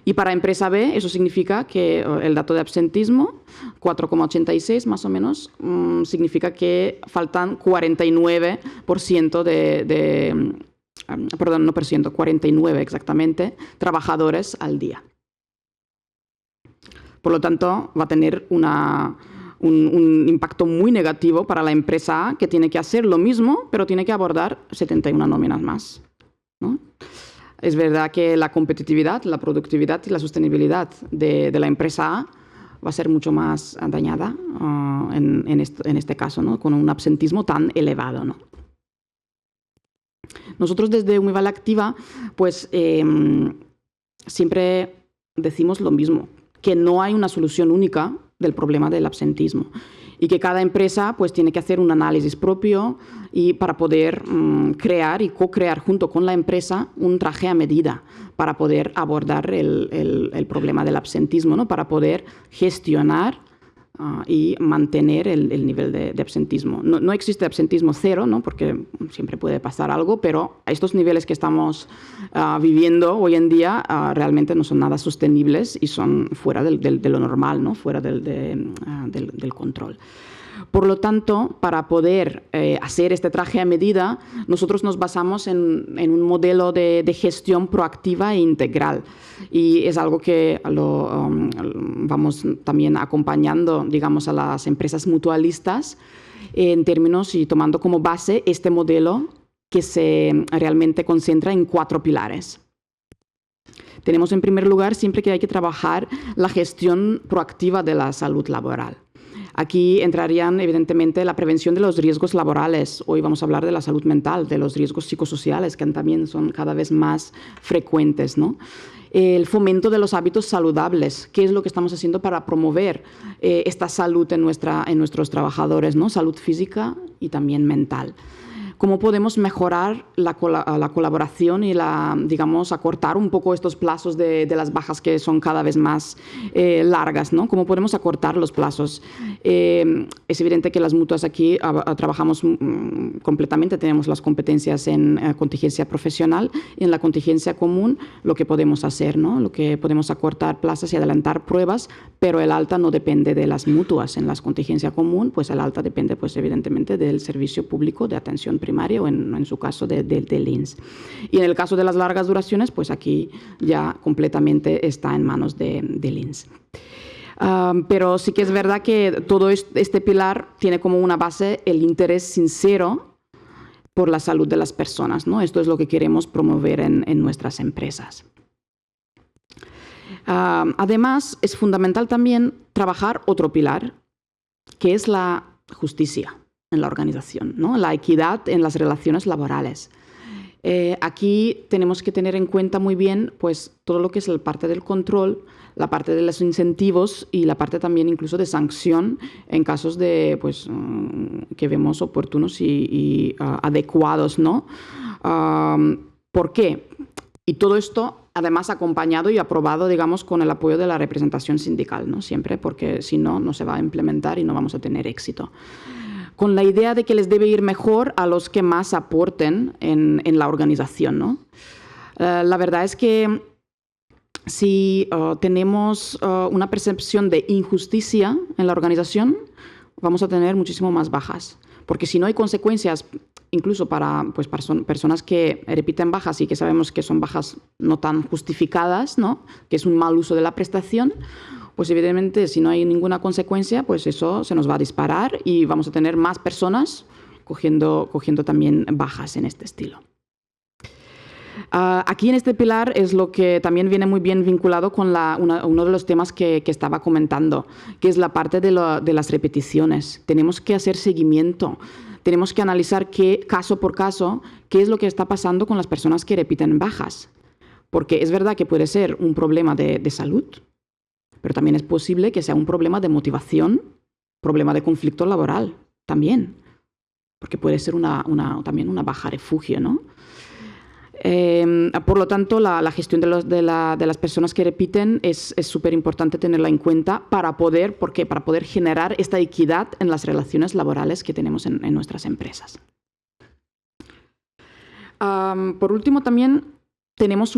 Speaker 3: Y para empresa B, eso significa que el dato de absentismo, 4,86 más o menos, significa que faltan 49 exactamente, trabajadores al día. Por lo tanto, va a tener un impacto muy negativo para la empresa A, que tiene que hacer lo mismo, pero tiene que abordar 71 nóminas más, ¿no? Es verdad que la competitividad, la productividad y la sostenibilidad de la empresa A va a ser mucho más dañada en este caso, ¿no? Con un absentismo tan elevado, ¿no? Nosotros desde Umivale Activa, pues siempre decimos lo mismo, que no hay una solución única del problema del absentismo y que cada empresa pues tiene que hacer un análisis propio y para poder crear y co-crear junto con la empresa un traje a medida para poder abordar el problema del absentismo, ¿no? Para poder gestionar y mantener el nivel de absentismo. No existe absentismo cero, ¿no? Porque siempre puede pasar algo, pero estos niveles que estamos viviendo hoy en día realmente no son nada sostenibles y son fuera de lo normal, ¿no? Fuera del control. Por lo tanto, para poder hacer este traje a medida, nosotros nos basamos en un modelo de gestión proactiva e integral. Y es algo que vamos también acompañando, digamos, a las empresas mutualistas en términos y tomando como base este modelo que se realmente concentra en 4 pilares. Tenemos en primer lugar siempre que hay que trabajar la gestión proactiva de la salud laboral. Aquí entrarían, evidentemente, la prevención de los riesgos laborales. Hoy vamos a hablar de la salud mental, de los riesgos psicosociales, que también son cada vez más frecuentes, ¿no? El fomento de los hábitos saludables. ¿Qué es lo que estamos haciendo para promover esta salud en nuestros trabajadores, ¿no? Salud física y también mental. ¿Cómo podemos mejorar la colaboración y digamos, acortar un poco estos plazos de las bajas que son cada vez más largas, ¿no? ¿Cómo podemos acortar los plazos? Es evidente que las mutuas aquí trabajamos completamente, tenemos las competencias en contingencia profesional y en la contingencia común lo que podemos hacer, ¿no? Lo que podemos acortar plazas y adelantar pruebas, pero el alta no depende de las mutuas. En la contingencia común, pues el alta depende, pues evidentemente, del servicio público de atención primaria o en su caso del INS. Y en el caso de las largas duraciones, pues aquí ya completamente está en manos del INS. Pero sí que es verdad que todo este pilar tiene como una base el interés sincero por la salud de las personas, ¿no? Esto es lo que queremos promover en nuestras empresas. Además, es fundamental también trabajar otro pilar, que es la justicia en la organización, ¿no? La equidad en las relaciones laborales. Aquí tenemos que tener en cuenta muy bien pues, todo lo que es la parte del control, la parte de los incentivos y la parte también incluso de sanción en casos de, pues, que vemos oportunos y adecuados, ¿no? ¿Por qué? Y todo esto, además, acompañado y aprobado, digamos, con el apoyo de la representación sindical, ¿no? Siempre, porque si no, no se va a implementar y no vamos a tener éxito. Con la idea de que les debe ir mejor a los que más aporten en la organización, ¿no? La verdad es que si tenemos una percepción de injusticia en la organización, vamos a tener muchísimo más bajas. Porque si no hay consecuencias, incluso para pues, personas que repiten bajas y que sabemos que son bajas no tan justificadas, ¿no? Que es un mal uso de la prestación, pues evidentemente si no hay ninguna consecuencia, pues eso se nos va a disparar y vamos a tener más personas cogiendo también bajas en este estilo. Aquí en este pilar es lo que también viene muy bien vinculado con uno de los temas que estaba comentando, que es la parte de las repeticiones. Tenemos que hacer seguimiento, tenemos que analizar caso por caso qué es lo que está pasando con las personas que repiten bajas. Porque es verdad que puede ser un problema de salud, pero también es posible que sea un problema de motivación problema de conflicto laboral también, porque puede ser también una baja refugio, ¿no? Por lo tanto, la gestión de las personas que repiten es súper importante tenerla en cuenta para poder generar esta equidad en las relaciones laborales que tenemos en nuestras empresas. Por último, también tenemos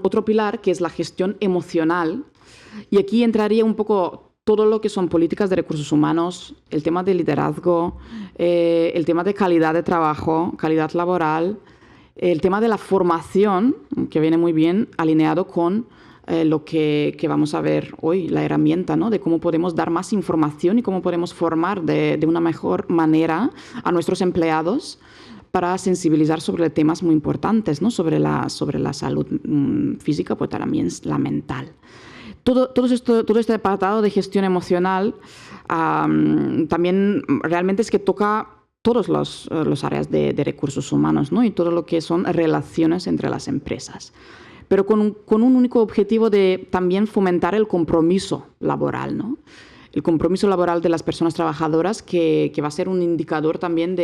Speaker 3: otro pilar que es la gestión emocional, y aquí entraría un poco todo lo que son políticas de recursos humanos, el tema de liderazgo, el tema de calidad de trabajo, calidad laboral, el tema de la formación, que viene muy bien alineado con lo que vamos a ver hoy, la herramienta, ¿no? De cómo podemos dar más información y cómo podemos formar de una mejor manera a nuestros empleados para sensibilizar sobre temas muy importantes, ¿no? Sobre la salud física, pues también la mental. Todo este apartado de gestión emocional también realmente es que toca todas las áreas de recursos humanos, ¿no? Y todo lo que son relaciones entre las empresas, pero con un único objetivo de también fomentar el compromiso laboral, ¿no? El compromiso laboral de las personas trabajadoras, que va a ser un indicador también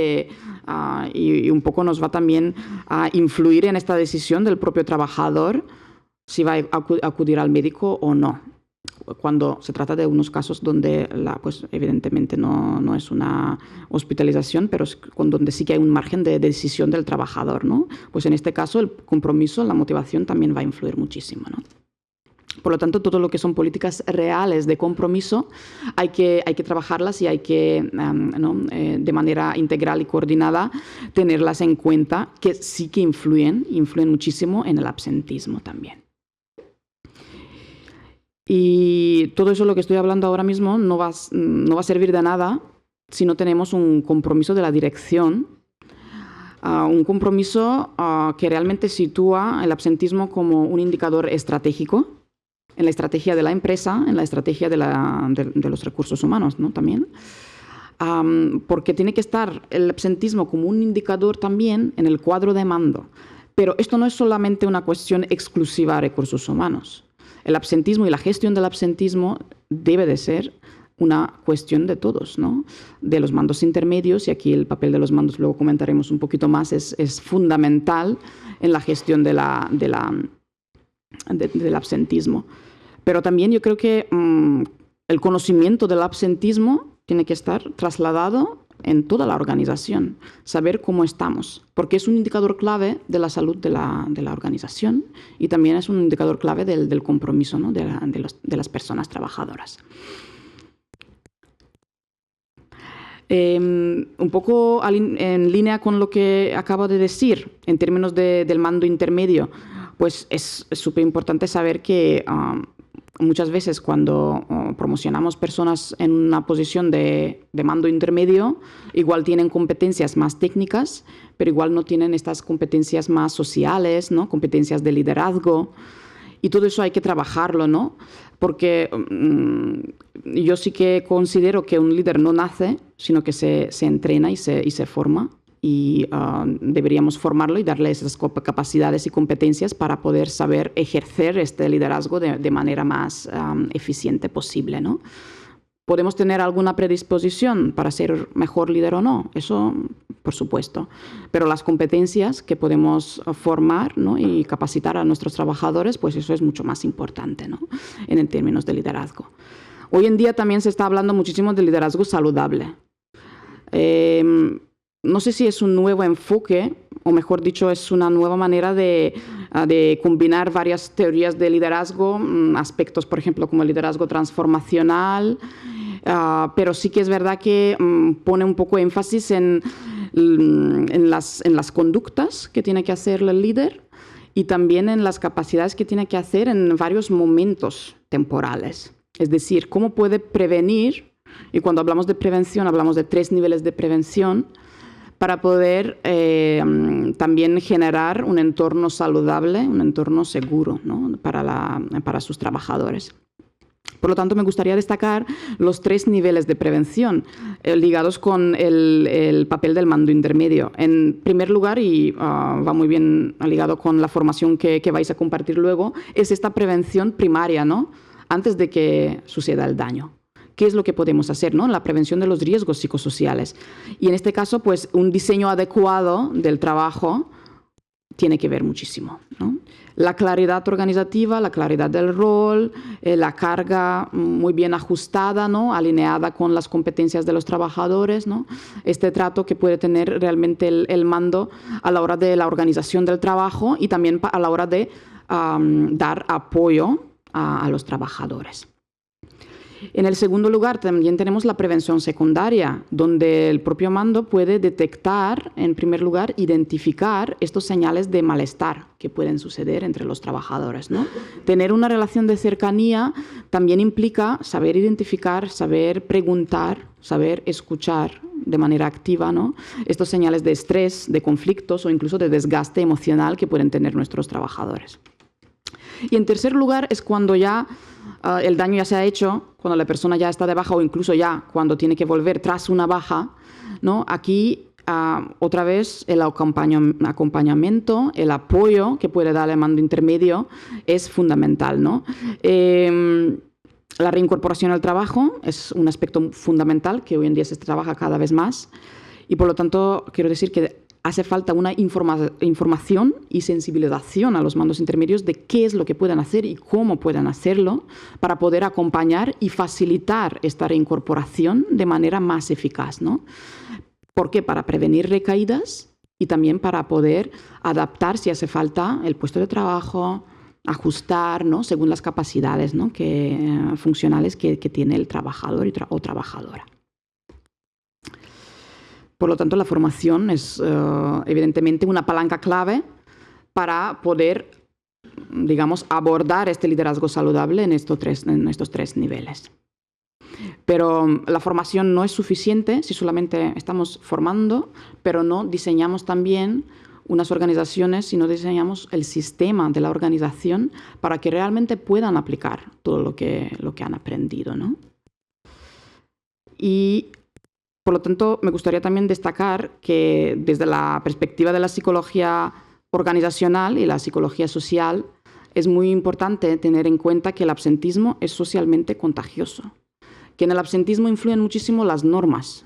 Speaker 3: y un poco nos va también a influir en esta decisión del propio trabajador si va a acudir al médico o no, cuando se trata de unos casos donde pues evidentemente no es una hospitalización, pero es donde sí que hay un margen de decisión del trabajador, ¿no? Pues en este caso el compromiso, la motivación también va a influir muchísimo, ¿no? Por lo tanto, todo lo que son políticas reales de compromiso hay que trabajarlas y hay que, de manera integral y coordinada, tenerlas en cuenta, que sí que influyen muchísimo en el absentismo también. Y todo eso lo que estoy hablando ahora mismo no va a servir de nada si no tenemos un compromiso de la dirección, un compromiso que realmente sitúa el absentismo como un indicador estratégico en la estrategia de la empresa, en la estrategia de los recursos humanos, ¿no? También. Porque tiene que estar el absentismo como un indicador también en el cuadro de mando. Pero esto no es solamente una cuestión exclusiva de recursos humanos. El absentismo y la gestión del absentismo debe de ser una cuestión de todos, ¿no? De los mandos intermedios, y aquí el papel de los mandos, luego comentaremos un poquito más, es fundamental en la gestión del absentismo. Pero también yo creo que el conocimiento del absentismo tiene que estar trasladado en toda la organización, saber cómo estamos, porque es un indicador clave de la salud de la organización y también es un indicador clave del compromiso, ¿no? de las personas trabajadoras. Un poco en línea con lo que acabo de decir, en términos del mando intermedio, pues es súper importante saber que muchas veces cuando promocionamos personas en una posición de mando intermedio, igual tienen competencias más técnicas, pero igual no tienen estas competencias más sociales, ¿no? Competencias de liderazgo. Y todo eso hay que trabajarlo, ¿no? Porque yo sí que considero que un líder no nace, sino que se entrena y se forma. Y deberíamos formarlo y darle esas capacidades y competencias para poder saber ejercer este liderazgo de manera más eficiente posible, ¿no? ¿Podemos tener alguna predisposición para ser mejor líder o no? Eso, por supuesto. Pero las competencias que podemos formar, ¿no? Y capacitar a nuestros trabajadores, pues eso es mucho más importante, ¿no? En términos de liderazgo. Hoy en día también se está hablando muchísimo de liderazgo saludable. No sé si es un nuevo enfoque, o mejor dicho, es una nueva manera de combinar varias teorías de liderazgo, aspectos, por ejemplo, como el liderazgo transformacional, pero sí que es verdad que pone un poco énfasis en las conductas que tiene que hacer el líder y también en las capacidades que tiene que hacer en varios momentos temporales. Es decir, cómo puede prevenir, y cuando hablamos de prevención hablamos de 3 niveles de prevención, para poder también generar un entorno saludable, un entorno seguro, ¿no? para sus trabajadores. Por lo tanto, me gustaría destacar los 3 niveles de prevención ligados con el papel del mando intermedio. En primer lugar, y va muy bien ligado con la formación que vais a compartir luego, es esta prevención primaria, ¿no? Antes de que suceda el daño. qué es lo que podemos hacer, ¿no? La prevención de los riesgos psicosociales. Y en este caso, pues, un diseño adecuado del trabajo tiene que ver muchísimo, ¿no? La claridad organizativa, la claridad del rol, la carga muy bien ajustada, ¿no? Alineada con las competencias de los trabajadores, ¿no? Este trato que puede tener realmente el mando a la hora de la organización del trabajo y también a la hora de dar apoyo a los trabajadores. En el segundo lugar, también tenemos la prevención secundaria, donde el propio mando puede detectar, en primer lugar, identificar estos señales de malestar que pueden suceder entre los trabajadores, ¿no? Tener una relación de cercanía también implica saber identificar, saber preguntar, saber escuchar de manera activa, ¿no? Estos señales de estrés, de conflictos o incluso de desgaste emocional que pueden tener nuestros trabajadores. Y en tercer lugar es cuando ya el daño ya se ha hecho, cuando la persona ya está de baja o incluso ya cuando tiene que volver tras una baja, ¿no? Aquí otra vez el acompañamiento, el apoyo que puede dar el mando intermedio es fundamental, ¿no? La reincorporación al trabajo es un aspecto fundamental que hoy en día se trabaja cada vez más y por lo tanto quiero decir que hace falta una información y sensibilización a los mandos intermedios de qué es lo que pueden hacer y cómo pueden hacerlo para poder acompañar y facilitar esta reincorporación de manera más eficaz, ¿no? ¿Por qué? Para prevenir recaídas y también para poder adaptar, si hace falta, el puesto de trabajo, ajustar, ¿no? Según las capacidades, ¿no? funcionales que tiene el trabajador o trabajadora. Por lo tanto, la formación es evidentemente una palanca clave para poder, digamos, abordar este liderazgo saludable en estos tres niveles. Pero la formación no es suficiente si solamente estamos formando, pero no diseñamos también unas organizaciones, sino diseñamos el sistema de la organización para que realmente puedan aplicar todo lo que han aprendido, ¿no? Y por lo tanto, me gustaría también destacar que desde la perspectiva de la psicología organizacional y la psicología social, es muy importante tener en cuenta que el absentismo es socialmente contagioso. Que en el absentismo influyen muchísimo las normas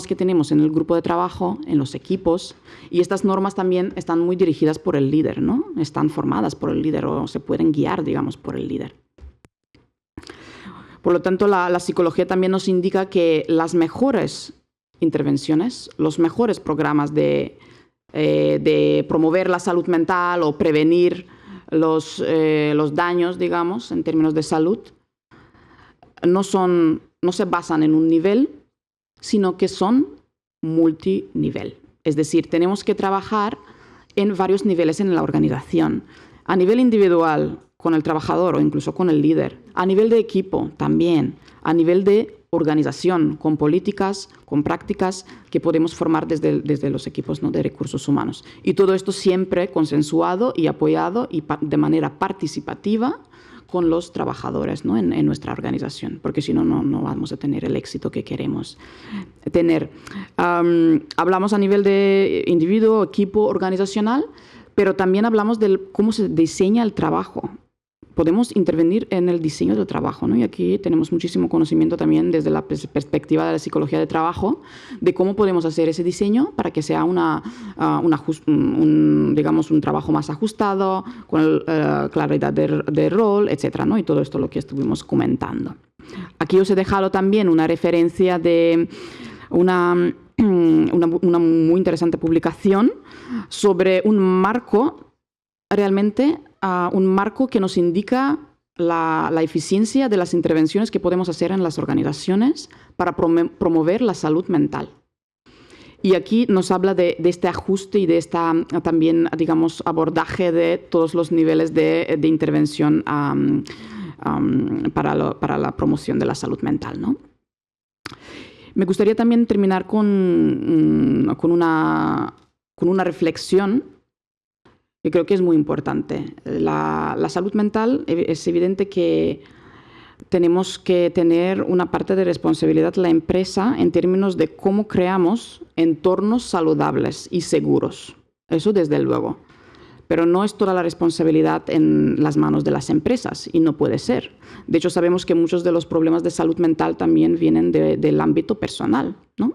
Speaker 3: que tenemos en el grupo de trabajo, en los equipos, y estas normas también están muy dirigidas por el líder, ¿no? Están formadas por el líder o se pueden guiar, digamos, por el líder. Por lo tanto, la psicología también nos indica que las mejores intervenciones, los mejores programas de promover la salud mental o prevenir los daños, digamos, en términos de salud, no se basan en un nivel, sino que son multinivel. Es decir, tenemos que trabajar en varios niveles en la organización. A nivel individual, con el trabajador o incluso con el líder. A nivel de equipo también. A nivel de organización, con políticas, con prácticas que podemos formar desde los equipos, ¿no? de recursos humanos. Y todo esto siempre consensuado y apoyado y de manera participativa con los trabajadores, ¿no? en nuestra organización, porque si no, no vamos a tener el éxito que queremos tener. Hablamos a nivel de individuo, equipo, organizacional, pero también hablamos de cómo se diseña el trabajo. Podemos intervenir en el diseño del trabajo, ¿no? Y aquí tenemos muchísimo conocimiento también desde la perspectiva de la psicología de trabajo, de cómo podemos hacer ese diseño para que sea digamos, un trabajo más ajustado, con claridad de rol, etcétera, ¿no? Y todo esto lo que estuvimos comentando. Aquí os he dejado también una referencia de una muy interesante publicación sobre un marco, realmente un marco que nos indica la eficiencia de las intervenciones que podemos hacer en las organizaciones para promover la salud mental. Y aquí nos habla de este ajuste y de esta también, digamos, abordaje de todos los niveles de intervención para la promoción de la salud mental, ¿no? Me gustaría también terminar con una reflexión que creo que es muy importante. La salud mental, es evidente que tenemos que tener una parte de responsabilidad la empresa en términos de cómo creamos entornos saludables y seguros. Eso desde luego. pero no es toda la responsabilidad en las manos de las empresas y no puede ser. De hecho, sabemos que muchos de los problemas de salud mental también vienen del ámbito personal, ¿no?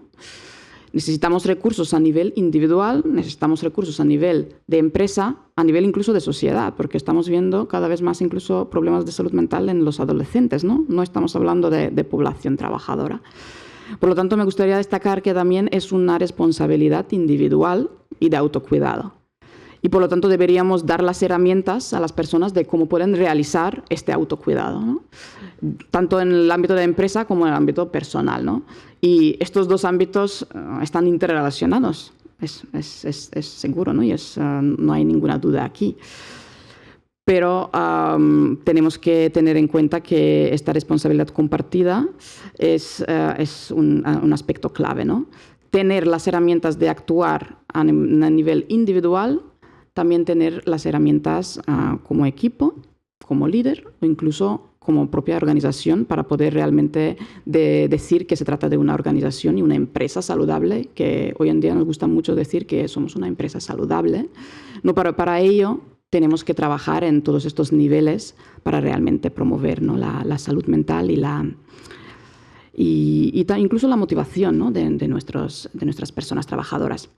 Speaker 3: Necesitamos recursos a nivel individual, necesitamos recursos a nivel de empresa, a nivel incluso de sociedad, porque estamos viendo cada vez más incluso problemas de salud mental en los adolescentes, ¿no? No estamos hablando de población trabajadora. Por lo tanto, me gustaría destacar que también es una responsabilidad individual y de autocuidado. Y por lo tanto deberíamos dar las herramientas a las personas de cómo pueden realizar este autocuidado, ¿no? Tanto en el ámbito de empresa como en el ámbito personal, ¿no? Y estos dos ámbitos están interrelacionados, es seguro, ¿no? Y no hay ninguna duda aquí. Pero tenemos que tener en cuenta que esta responsabilidad compartida es un aspecto clave, ¿no? Tener las herramientas de actuar a nivel individual, también tener las herramientas como equipo, como líder o incluso como propia organización para poder realmente decir que se trata de una organización y una empresa saludable, que hoy en día nos gusta mucho decir que somos una empresa saludable. No, para ello tenemos que trabajar en todos estos niveles para realmente promover, ¿no?, la salud mental y incluso la motivación, ¿no?, de nuestras personas trabajadoras.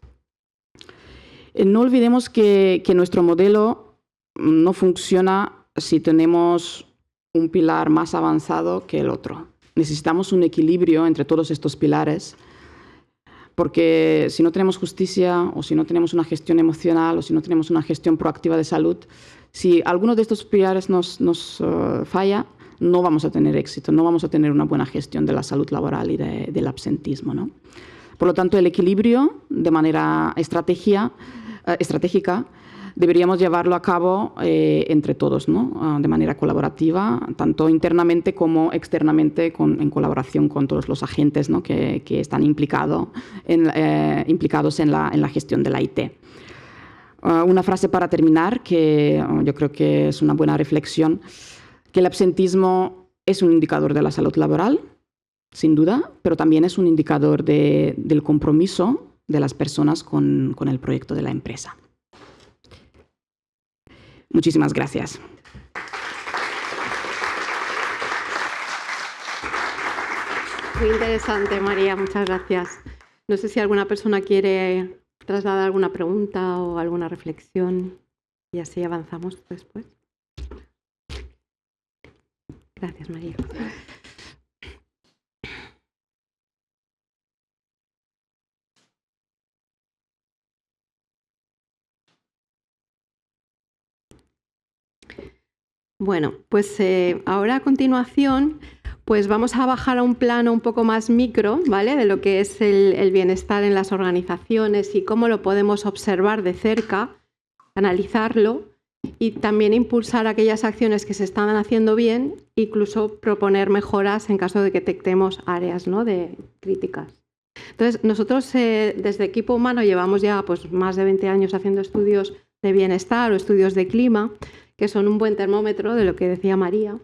Speaker 3: No olvidemos que nuestro modelo no funciona si tenemos un pilar más avanzado que el otro. Necesitamos un equilibrio entre todos estos pilares, porque si no tenemos justicia o si no tenemos una gestión emocional o si no tenemos una gestión proactiva de salud, si alguno de estos pilares nos falla, no vamos a tener éxito, no vamos a tener una buena gestión de la salud laboral y del absentismo, ¿no? Por lo tanto, el equilibrio de manera estratégica deberíamos llevarlo a cabo entre todos, ¿no?, de manera colaborativa, tanto internamente como externamente, en colaboración con todos los agentes, ¿no?, que están implicados en la gestión de la IT. Una frase para terminar, que yo creo que es una buena reflexión, que el absentismo es un indicador de la salud laboral, sin duda, pero también es un indicador del compromiso de las personas con el proyecto de la empresa. Muchísimas gracias.
Speaker 1: Muy interesante, María, muchas gracias. No sé si alguna persona quiere trasladar alguna pregunta o alguna reflexión y así avanzamos después. Gracias, María. Bueno, pues ahora a continuación pues vamos a bajar a un plano un poco más micro, ¿vale?, de lo que es el bienestar en las organizaciones y cómo lo podemos observar de cerca, analizarlo y también impulsar aquellas acciones que se están haciendo bien, incluso proponer mejoras en caso de que detectemos áreas, ¿no?, de críticas. Entonces, nosotros desde Equipo Humano llevamos ya pues, más de 20 años haciendo estudios de bienestar o estudios de clima, que son un buen termómetro de lo que decía María,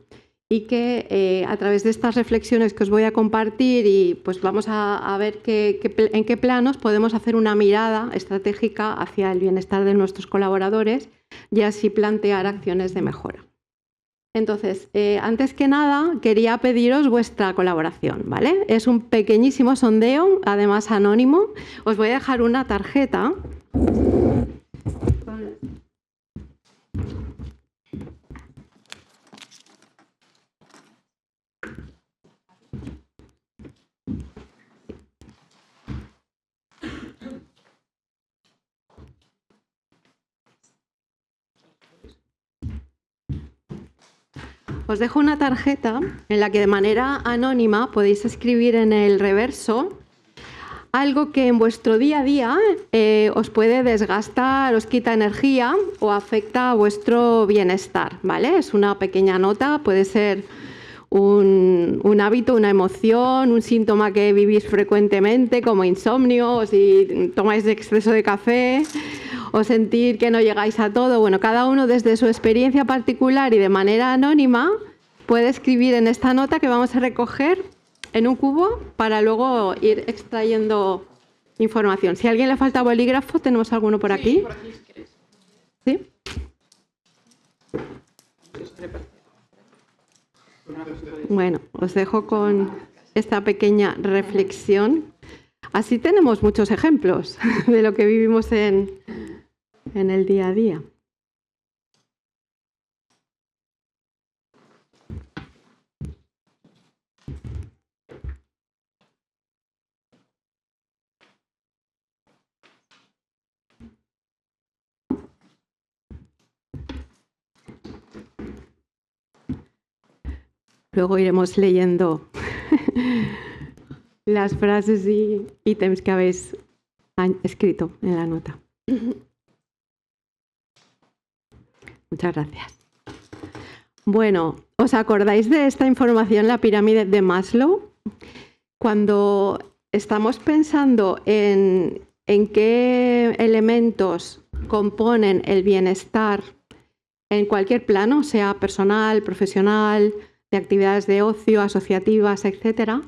Speaker 1: y que a través de estas reflexiones que os voy a compartir y pues vamos a ver en qué planos podemos hacer una mirada estratégica hacia el bienestar de nuestros colaboradores y así plantear acciones de mejora. Entonces, antes que nada, quería pediros vuestra colaboración, ¿vale? Es un pequeñísimo sondeo, además anónimo. Os voy a dejar una tarjeta. Os dejo una tarjeta en la que de manera anónima podéis escribir en el reverso algo que en vuestro día a día os puede desgastar, os quita energía o afecta a vuestro bienestar, ¿vale? Es una pequeña nota, puede ser un hábito, una emoción, un síntoma que vivís frecuentemente como insomnio o si tomáis exceso de café o sentir que no llegáis a todo. Bueno, cada uno desde su experiencia particular y de manera anónima puede escribir en esta nota que vamos a recoger en un cubo para luego ir extrayendo información. Si a alguien le falta bolígrafo, ¿tenemos alguno por aquí?
Speaker 3: Sí, por aquí si queréis.
Speaker 1: ¿Sí? Bueno, os dejo con esta pequeña reflexión. Así tenemos muchos ejemplos de lo que vivimos en el día a día. Luego iremos leyendo las frases y ítems que habéis escrito en la nota. Muchas gracias. Bueno, ¿os acordáis de esta información, la pirámide de Maslow? Cuando estamos pensando en qué elementos componen el bienestar en cualquier plano, sea personal, profesional, de actividades de ocio, asociativas, etc.,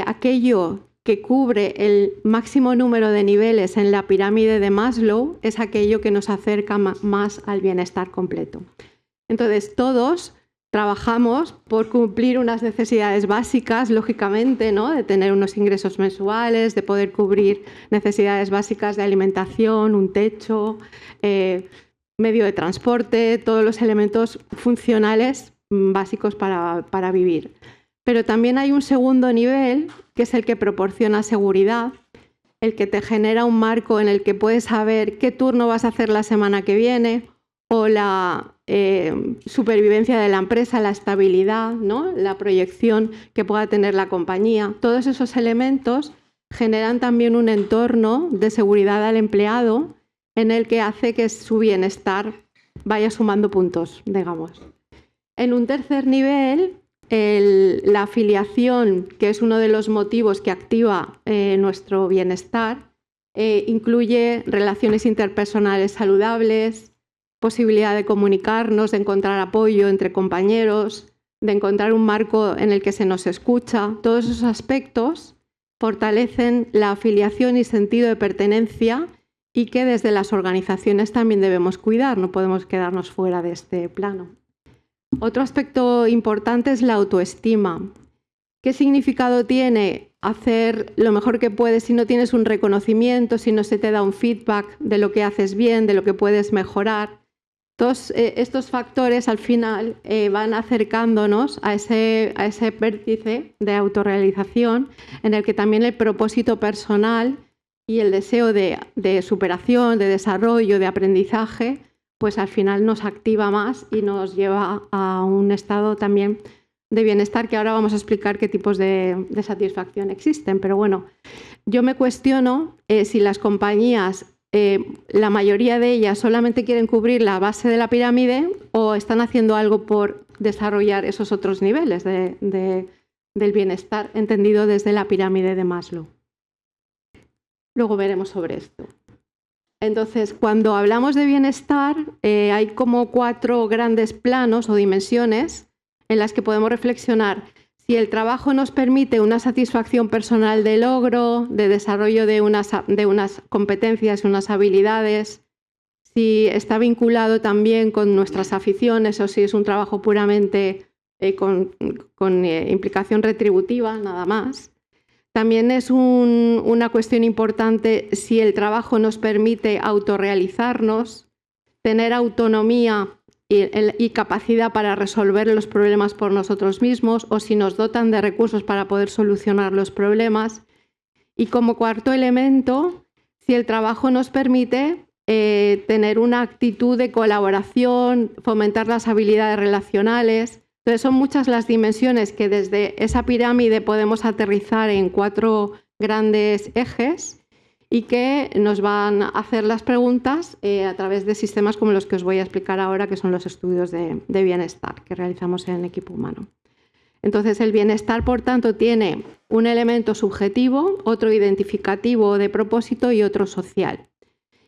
Speaker 1: aquello que cubre el máximo número de niveles en la pirámide de Maslow es aquello que nos acerca más al bienestar completo. Entonces, todos trabajamos por cumplir unas necesidades básicas, lógicamente, ¿no? De tener unos ingresos mensuales, de poder cubrir necesidades básicas de alimentación, un techo, medio de transporte, todos los elementos funcionales básicos para vivir. Pero también hay un segundo nivel, que es el que proporciona seguridad, el que te genera un marco en el que puedes saber qué turno vas a hacer la semana que viene, o la supervivencia de la empresa, la estabilidad, ¿no? La proyección que pueda tener la compañía. Todos esos elementos generan también un entorno de seguridad al empleado en el que hace que su bienestar vaya sumando puntos, digamos. En un tercer nivel, la afiliación, que es uno de los motivos que activa nuestro bienestar, incluye relaciones interpersonales saludables, posibilidad de comunicarnos, de encontrar apoyo entre compañeros, de encontrar un marco en el que se nos escucha. Todos esos aspectos fortalecen la afiliación y sentido de pertenencia y que desde las organizaciones también debemos cuidar, no podemos quedarnos fuera de este plano. Otro aspecto importante es la autoestima. ¿Qué significado tiene hacer lo mejor que puedes si no tienes un reconocimiento, si no se te da un feedback de lo que haces bien, de lo que puedes mejorar? Todos estos factores al final van acercándonos a ese vértice de autorrealización en el que también el propósito personal y el deseo de superación, de desarrollo, de aprendizaje, pues al final nos activa más y nos lleva a un estado también de bienestar, que ahora vamos a explicar qué tipos de satisfacción existen. Pero bueno, yo me cuestiono si las compañías, la mayoría de ellas solamente quieren cubrir la base de la pirámide o están haciendo algo por desarrollar esos otros niveles del bienestar, entendido desde la pirámide de Maslow. Luego veremos sobre esto. Entonces, cuando hablamos de bienestar, hay como 4 grandes planos o dimensiones en las que podemos reflexionar si el trabajo nos permite una satisfacción personal de logro, de desarrollo de unas competencias, unas habilidades, si está vinculado también con nuestras aficiones o si es un trabajo puramente con implicación retributiva, nada más. También es una cuestión importante si el trabajo nos permite autorrealizarnos, tener autonomía y capacidad para resolver los problemas por nosotros mismos, o si nos dotan de recursos para poder solucionar los problemas. Y como cuarto elemento, si el trabajo nos permite tener una actitud de colaboración, fomentar las habilidades relacionales. Entonces son muchas las dimensiones que desde esa pirámide podemos aterrizar en 4 grandes ejes y que nos van a hacer las preguntas a través de sistemas como los que os voy a explicar ahora, que son los estudios de bienestar que realizamos en Equipo Humano. Entonces el bienestar, por tanto, tiene un elemento subjetivo, otro identificativo de propósito y otro social.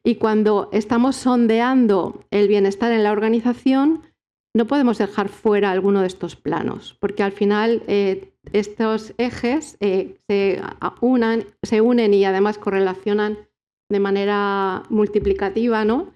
Speaker 1: Y cuando estamos sondeando el bienestar en la organización, no podemos dejar fuera alguno de estos planos, porque al final estos ejes se unen y además correlacionan de manera multiplicativa, ¿no?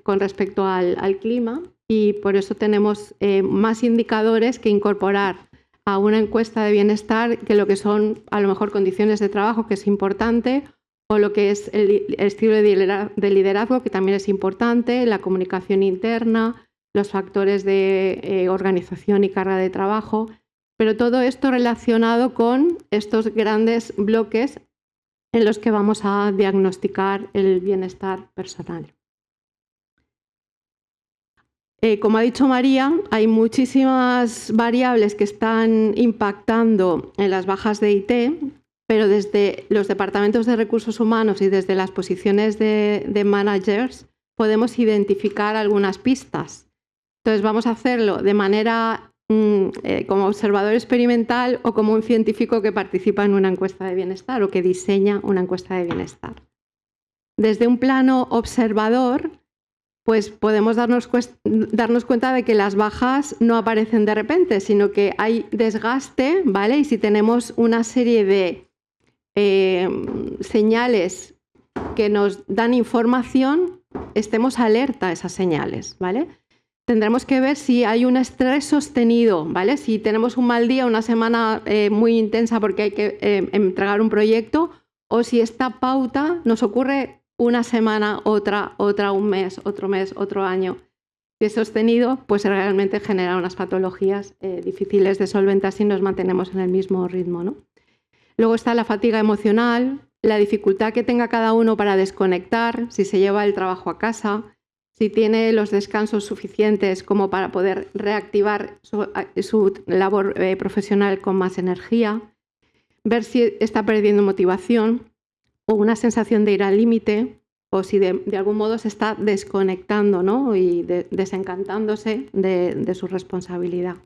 Speaker 1: Con respecto al clima. y por eso tenemos más indicadores que incorporar a una encuesta de bienestar que lo que son a lo mejor condiciones de trabajo, que es importante, o lo que es el estilo de liderazgo, que también es importante, la comunicación interna, los factores de organización y carga de trabajo, pero todo esto relacionado con estos grandes bloques en los que vamos a diagnosticar el bienestar personal. Como ha dicho María, hay muchísimas variables que están impactando en las bajas de IT, pero desde los departamentos de recursos humanos y desde las posiciones de managers podemos identificar algunas pistas. Entonces vamos a hacerlo de manera como observador experimental o como un científico que participa en una encuesta de bienestar o que diseña una encuesta de bienestar. Desde un plano observador, pues podemos darnos cuenta de que las bajas no aparecen de repente, sino que hay desgaste, ¿vale? Y si tenemos una serie de señales que nos dan información, estemos alerta a esas señales, ¿vale? Tendremos que ver si hay un estrés sostenido, ¿vale? Si tenemos un mal día, una semana muy intensa porque hay que entregar un proyecto, o si esta pauta nos ocurre una semana, otra, un mes, otro año. Si es sostenido, pues realmente genera unas patologías difíciles de solventar si nos mantenemos en el mismo ritmo, ¿no? Luego está la fatiga emocional, la dificultad que tenga cada uno para desconectar, si se lleva el trabajo a casa, si tiene los descansos suficientes como para poder reactivar su labor profesional con más energía, ver si está perdiendo motivación o una sensación de ir al límite, o si de algún modo se está desconectando, ¿no? Y desencantándose de su responsabilidad.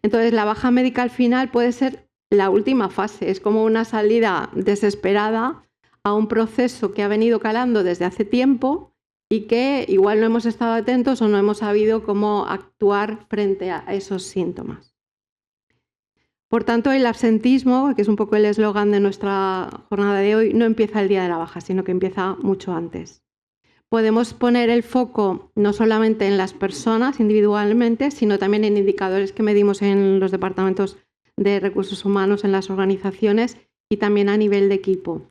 Speaker 1: Entonces, la baja médica al final puede ser la última fase, es como una salida desesperada a un proceso que ha venido calando desde hace tiempo y que igual no hemos estado atentos o no hemos sabido cómo actuar frente a esos síntomas. Por tanto, el absentismo, que es un poco el eslogan de nuestra jornada de hoy, no empieza el día de la baja, sino que empieza mucho antes. Podemos poner el foco no solamente en las personas individualmente, sino también en indicadores que medimos en los departamentos de recursos humanos, en las organizaciones y también a nivel de equipo.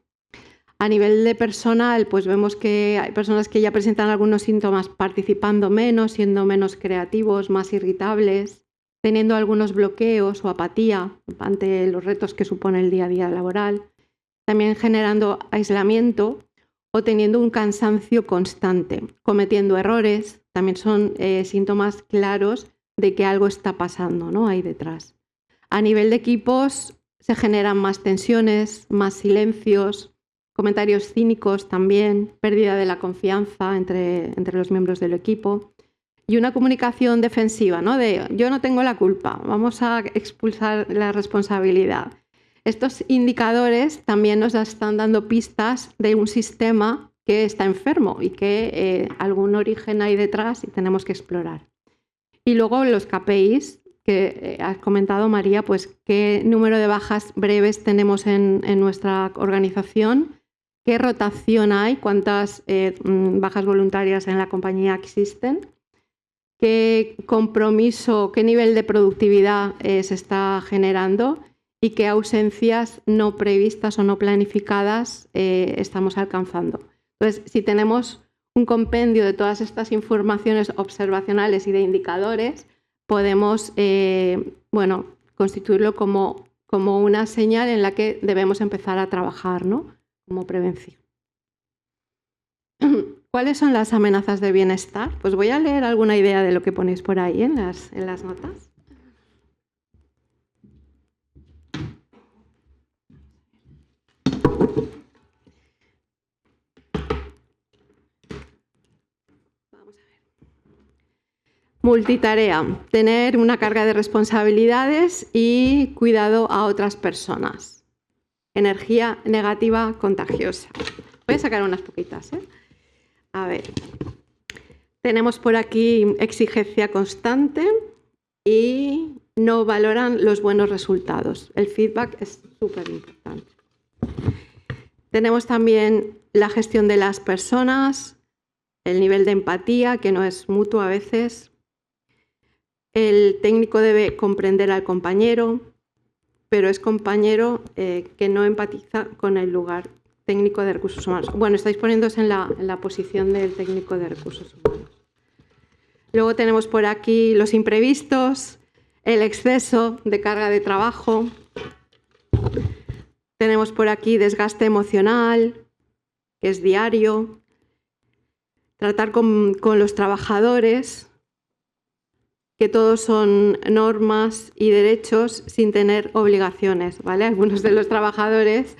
Speaker 1: A nivel de personal, pues vemos que hay personas que ya presentan algunos síntomas participando menos, siendo menos creativos, más irritables, teniendo algunos bloqueos o apatía ante los retos que supone el día a día laboral, también generando aislamiento o teniendo un cansancio constante, cometiendo errores, también son síntomas claros de que algo está pasando, ¿no? Ahí detrás. A nivel de equipos se generan más tensiones, más silencios, comentarios cínicos también, pérdida de la confianza entre los miembros del equipo y una comunicación defensiva, ¿no? De yo no tengo la culpa, vamos a expulsar la responsabilidad. Estos indicadores también nos están dando pistas de un sistema que está enfermo y que algún origen hay detrás y tenemos que explorar. Y luego los KPIs que has comentado, María, pues qué número de bajas breves tenemos en nuestra organización, qué rotación hay, cuántas bajas voluntarias en la compañía existen, qué compromiso, qué nivel de productividad se está generando y qué ausencias no previstas o no planificadas estamos alcanzando. Entonces, si tenemos un compendio de todas estas informaciones observacionales y de indicadores, podemos constituirlo como una señal en la que debemos empezar a trabajar, ¿no? Como prevención. ¿Cuáles son las amenazas de bienestar? Pues voy a leer alguna idea de lo que ponéis por ahí en las notas. Vamos a ver. Multitarea, tener una carga de responsabilidades y cuidado a otras personas. Energía negativa contagiosa. Voy a sacar unas poquitas, ¿eh? A ver, tenemos por aquí exigencia constante y no valoran los buenos resultados. El feedback es súper importante. Tenemos también la gestión de las personas, el nivel de empatía, que no es mutuo a veces, El técnico debe comprender al compañero, pero es compañero que no empatiza con el lugar técnico de recursos humanos. Bueno, estáis poniéndose en la posición del técnico de recursos humanos. Luego tenemos por aquí los imprevistos, el exceso de carga de trabajo. Tenemos por aquí desgaste emocional, que es diario. Tratar con los trabajadores, que todos son normas y derechos sin tener obligaciones, ¿vale? Algunos de los trabajadores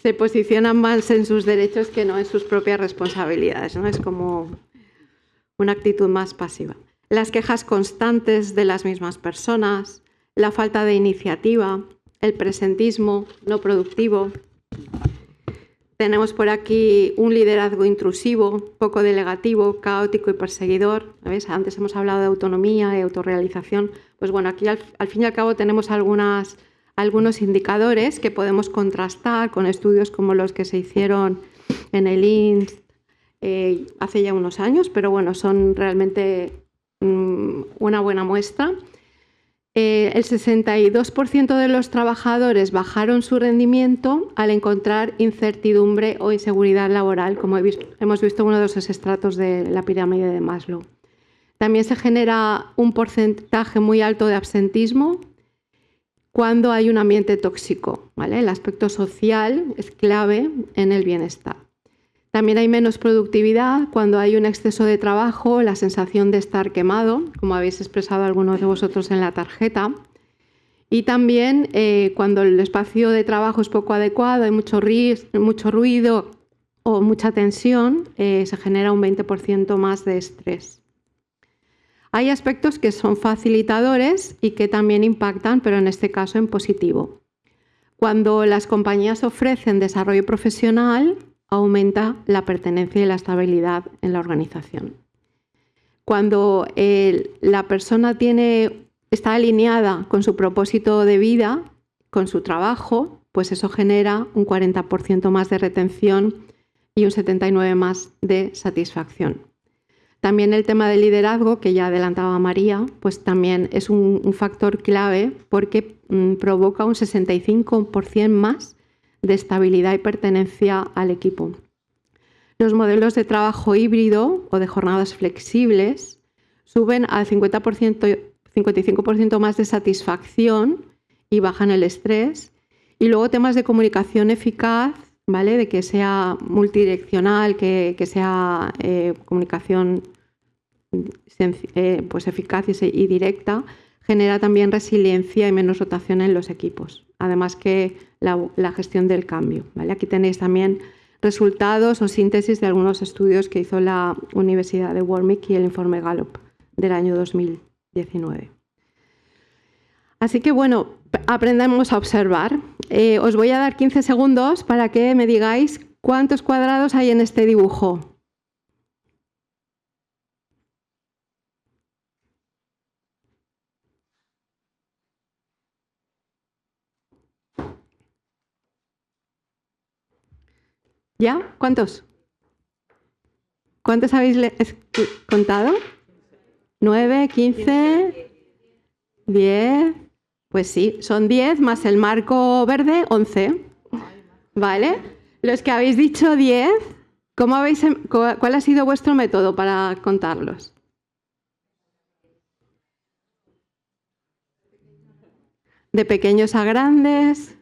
Speaker 1: se posicionan más en sus derechos que no en sus propias responsabilidades, ¿no? Es como una actitud más pasiva. Las quejas constantes de las mismas personas, la falta de iniciativa, el presentismo no productivo. Tenemos por aquí un liderazgo intrusivo, poco delegativo, caótico y perseguidor. ¿Ves? Antes hemos hablado de autonomía y autorrealización. Pues bueno, aquí al fin y al cabo tenemos algunos indicadores que podemos contrastar con estudios como los que se hicieron en el INSS hace ya unos años, pero bueno, son realmente una buena muestra. El 62% de los trabajadores bajaron su rendimiento al encontrar incertidumbre o inseguridad laboral, como hemos visto uno de esos estratos de la pirámide de Maslow. También se genera un porcentaje muy alto de absentismo cuando hay un ambiente tóxico, ¿vale? El aspecto social es clave en el bienestar. También hay menos productividad cuando hay un exceso de trabajo, la sensación de estar quemado, como habéis expresado algunos de vosotros en la tarjeta. Y también cuando el espacio de trabajo es poco adecuado, hay mucho ruido o mucha tensión, se genera un 20% más de estrés. Hay aspectos que son facilitadores y que también impactan, pero en este caso en positivo. Cuando las compañías ofrecen desarrollo profesional, aumenta la pertenencia y la estabilidad en la organización. Cuando la persona está alineada con su propósito de vida, con su trabajo, pues eso genera un 40% más de retención y un 79% más de satisfacción. También el tema del liderazgo, que ya adelantaba María, pues también es un factor clave porque provoca un 65% más de estabilidad y pertenencia al equipo. Los modelos de trabajo híbrido o de jornadas flexibles suben al 55% más de satisfacción y bajan el estrés. Y luego temas de comunicación eficaz, ¿vale? De que sea multidireccional, que sea comunicación pues eficaz y directa, genera también resiliencia y menos rotación en los equipos. Además que la gestión del cambio, ¿vale? Aquí tenéis también resultados o síntesis de algunos estudios que hizo la Universidad de Warwick y el informe Gallup del año 2019. Así que bueno, aprendemos a observar. Os voy a dar 15 segundos para que me digáis cuántos cuadrados hay en este dibujo. ¿Ya? ¿Cuántos? ¿Cuántos habéis contado? 9, 15, 10. Pues sí, son 10 más el marco verde, 11. ¿Vale? Los que habéis dicho 10, ¿cuál ha sido vuestro método para contarlos? De pequeños a grandes.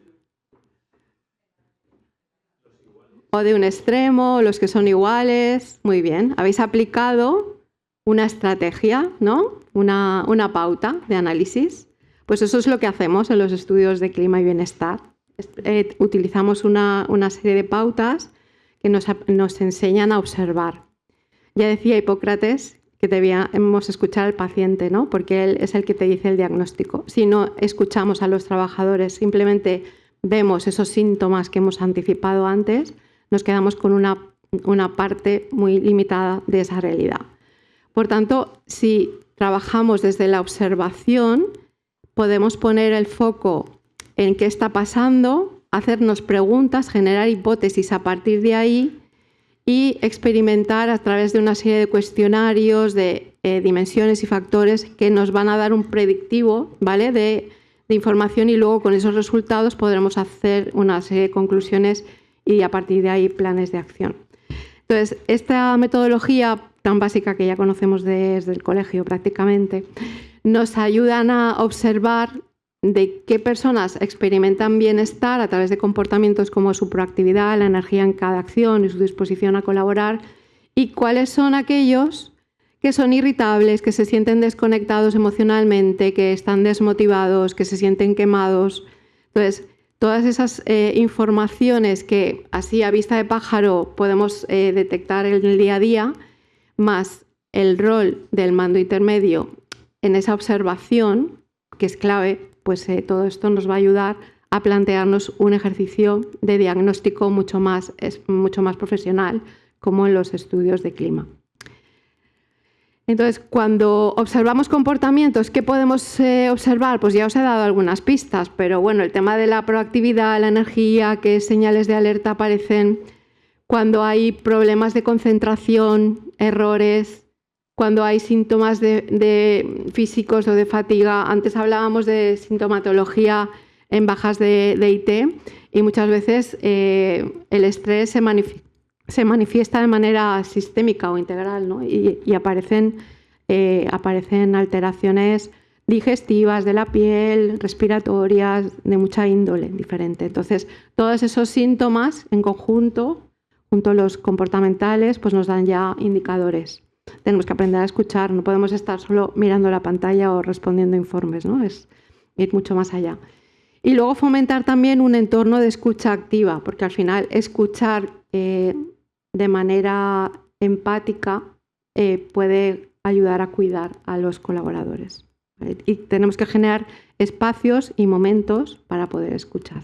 Speaker 1: O de un extremo, los que son iguales. Muy bien, habéis aplicado una estrategia, ¿no? Una pauta de análisis. Pues eso es lo que hacemos en los estudios de clima y bienestar. Utilizamos una serie de pautas que nos enseñan a observar. Ya decía Hipócrates que debíamos escuchar al paciente, ¿no? Porque él es el que te dice el diagnóstico. Si no escuchamos a los trabajadores, simplemente vemos esos síntomas que hemos anticipado antes, nos quedamos con una parte muy limitada de esa realidad. Por tanto, si trabajamos desde la observación, podemos poner el foco en qué está pasando, hacernos preguntas, generar hipótesis a partir de ahí y experimentar a través de una serie de cuestionarios, de dimensiones y factores que nos van a dar un predictivo, ¿vale?, de información, y luego con esos resultados podremos hacer una serie de conclusiones y a partir de ahí planes de acción. Entonces, esta metodología tan básica que ya conocemos desde el colegio prácticamente, nos ayudan a observar de qué personas experimentan bienestar a través de comportamientos como su proactividad, la energía en cada acción y su disposición a colaborar, y cuáles son aquellos que son irritables, que se sienten desconectados emocionalmente, que están desmotivados, que se sienten quemados. Entonces, todas esas informaciones que así a vista de pájaro podemos detectar en el día a día, más el rol del mando intermedio en esa observación, que es clave, pues todo esto nos va a ayudar a plantearnos un ejercicio de diagnóstico mucho más profesional, como en los estudios de clima. Entonces, cuando observamos comportamientos, ¿qué podemos observar? Pues ya os he dado algunas pistas, pero bueno, el tema de la proactividad, la energía, qué señales de alerta aparecen cuando hay problemas de concentración, errores, cuando hay síntomas de físicos o de fatiga. Antes hablábamos de sintomatología en bajas de IT y muchas veces el estrés se manifiesta de manera sistémica o integral, ¿no? y aparecen alteraciones digestivas de la piel, respiratorias, de mucha índole diferente. Entonces, todos esos síntomas en conjunto, junto a los comportamentales, pues nos dan ya indicadores. Tenemos que aprender a escuchar, no podemos estar solo mirando la pantalla o respondiendo informes, ¿no? Es ir mucho más allá. Y luego fomentar también un entorno de escucha activa, porque al final escuchar de manera empática puede ayudar a cuidar a los colaboradores. ¿Vale? Y tenemos que generar espacios y momentos para poder escuchar.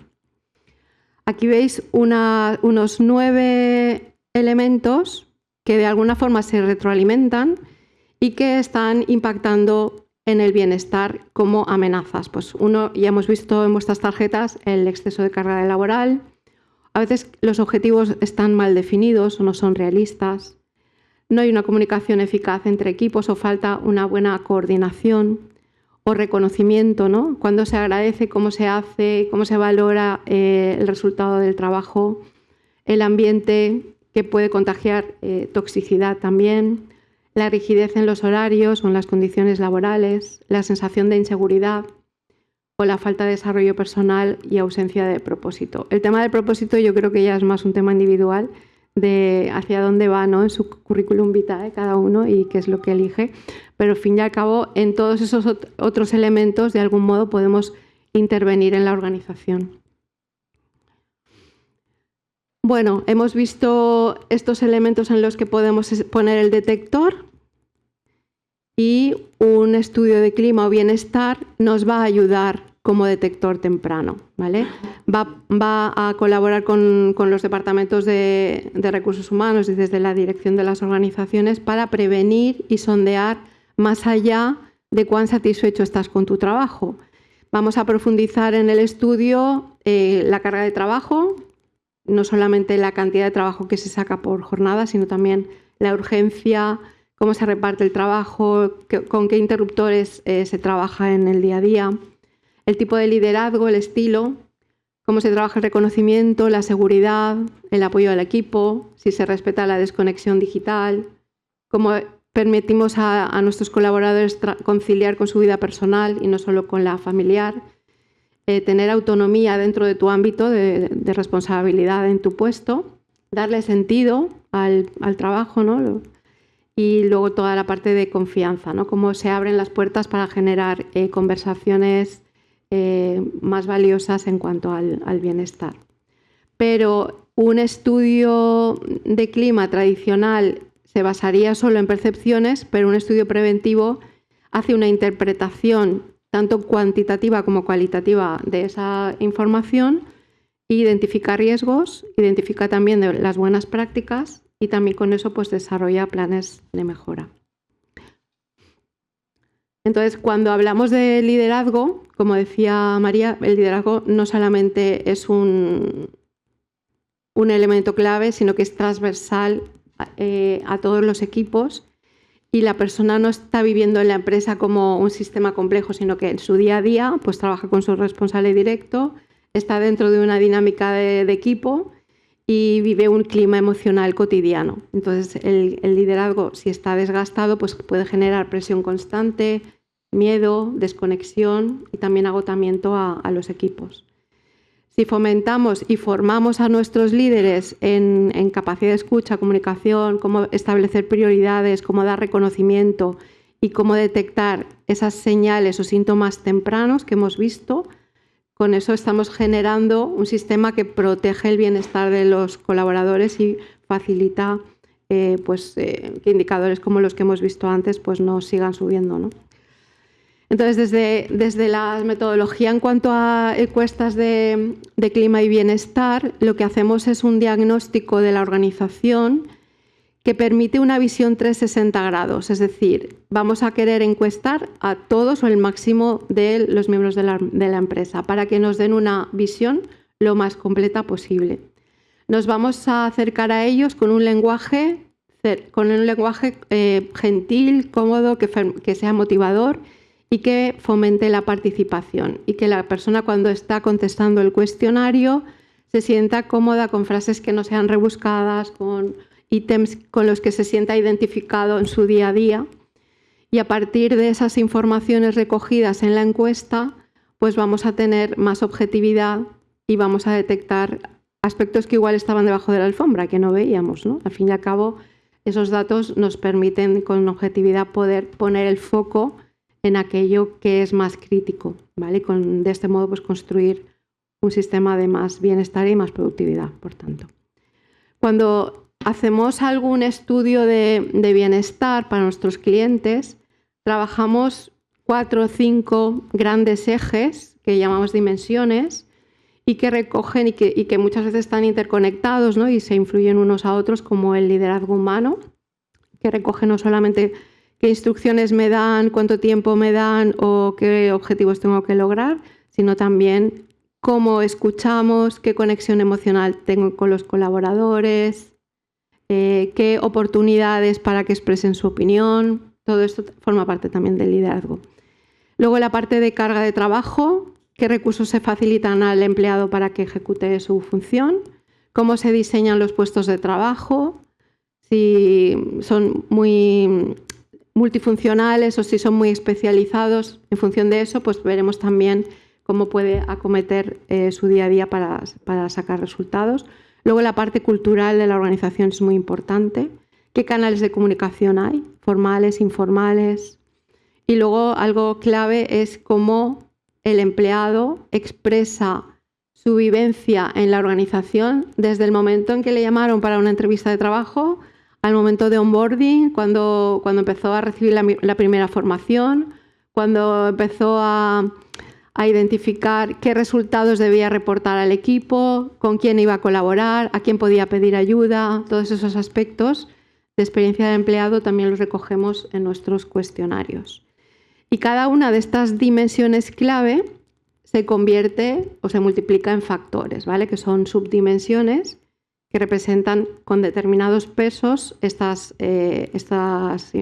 Speaker 1: Aquí veis unos 9 elementos que de alguna forma se retroalimentan y que están impactando en el bienestar como amenazas. Pues uno, ya hemos visto en vuestras tarjetas, el exceso de carga laboral. A veces los objetivos están mal definidos o no son realistas. No hay una comunicación eficaz entre equipos o falta una buena coordinación o reconocimiento, ¿no? Cuando se agradece, cómo se hace, cómo se valora el resultado del trabajo, el ambiente que puede contagiar toxicidad también, la rigidez en los horarios o en las condiciones laborales, la sensación de inseguridad o la falta de desarrollo personal y ausencia de propósito. El tema del propósito yo creo que ya es más un tema individual de hacia dónde va, ¿no?, en su currículum vitae cada uno y qué es lo que elige, pero al fin y al cabo en todos esos otros elementos de algún modo podemos intervenir en la organización. Bueno, hemos visto estos elementos en los que podemos poner el detector y un estudio de clima o bienestar nos va a ayudar como detector temprano, ¿vale? Va a colaborar con los departamentos de recursos humanos y desde la dirección de las organizaciones para prevenir y sondear más allá de cuán satisfecho estás con tu trabajo. Vamos a profundizar en el estudio la carga de trabajo, no solamente la cantidad de trabajo que se saca por jornada, sino también la urgencia, cómo se reparte el trabajo, con qué interruptores se trabaja en el día a día, el tipo de liderazgo, el estilo, cómo se trabaja el reconocimiento, la seguridad, el apoyo al equipo, si se respeta la desconexión digital, cómo permitimos a nuestros colaboradores conciliar con su vida personal y no solo con la familiar, tener autonomía dentro de tu ámbito de responsabilidad en tu puesto, darle sentido al trabajo, ¿no? Y luego toda la parte de confianza, ¿no? Cómo se abren las puertas para generar conversaciones más valiosas en cuanto al bienestar. Pero un estudio de clima tradicional se basaría solo en percepciones, pero un estudio preventivo hace una interpretación tanto cuantitativa como cualitativa de esa información, identifica riesgos, identifica también las buenas prácticas y también con eso pues desarrolla planes de mejora. Entonces, cuando hablamos de liderazgo, como decía María, el liderazgo no solamente es un elemento clave, sino que es transversal a todos los equipos y la persona no está viviendo en la empresa como un sistema complejo, sino que en su día a día pues trabaja con su responsable directo, está dentro de una dinámica de equipo y vive un clima emocional cotidiano. Entonces, el liderazgo, si está desgastado, pues puede generar presión constante, miedo, desconexión y también agotamiento a los equipos. Si fomentamos y formamos a nuestros líderes en capacidad de escucha, comunicación, cómo establecer prioridades, cómo dar reconocimiento y cómo detectar esas señales o síntomas tempranos que hemos visto, con eso estamos generando un sistema que protege el bienestar de los colaboradores y facilita que indicadores como los que hemos visto antes pues no sigan subiendo, ¿no? Entonces, desde la metodología en cuanto a encuestas de clima y bienestar, lo que hacemos es un diagnóstico de la organización que permite una visión 360 grados. Es decir, vamos a querer encuestar a todos o el máximo de los miembros de la empresa para que nos den una visión lo más completa posible. Nos vamos a acercar a ellos con un lenguaje gentil, cómodo, que sea motivador y que fomente la participación y que la persona cuando está contestando el cuestionario se sienta cómoda con frases que no sean rebuscadas, con ítems con los que se sienta identificado en su día a día. Y a partir de esas informaciones recogidas en la encuesta, pues vamos a tener más objetividad y vamos a detectar aspectos que igual estaban debajo de la alfombra, que no veíamos, ¿no? Al fin y al cabo, esos datos nos permiten con objetividad poder poner el foco en aquello que es más crítico, ¿vale? De este modo, pues construir un sistema de más bienestar y más productividad, por tanto. Cuando hacemos algún estudio de bienestar para nuestros clientes, trabajamos 4 o 5 grandes ejes que llamamos dimensiones y que recogen y que muchas veces están interconectados, ¿no? Y se influyen unos a otros, como el liderazgo humano, que recoge no solamente qué instrucciones me dan, cuánto tiempo me dan o qué objetivos tengo que lograr, sino también cómo escuchamos, qué conexión emocional tengo con los colaboradores, qué oportunidades para que expresen su opinión. Todo esto forma parte también del liderazgo. Luego la parte de carga de trabajo, qué recursos se facilitan al empleado para que ejecute su función, cómo se diseñan los puestos de trabajo, si son muy multifuncionales o si son muy especializados. En función de eso, pues veremos también cómo puede acometer su día a día para sacar resultados. Luego la parte cultural de la organización es muy importante. ¿Qué canales de comunicación hay? Formales, informales. Y luego algo clave es cómo el empleado expresa su vivencia en la organización desde el momento en que le llamaron para una entrevista de trabajo al momento de onboarding, cuando empezó a recibir la primera formación, cuando empezó a identificar qué resultados debía reportar al equipo, con quién iba a colaborar, a quién podía pedir ayuda. Todos esos aspectos de experiencia de empleado también los recogemos en nuestros cuestionarios. Y cada una de estas dimensiones clave se convierte o se multiplica en factores, ¿vale? Que son subdimensiones que representan con determinados pesos estas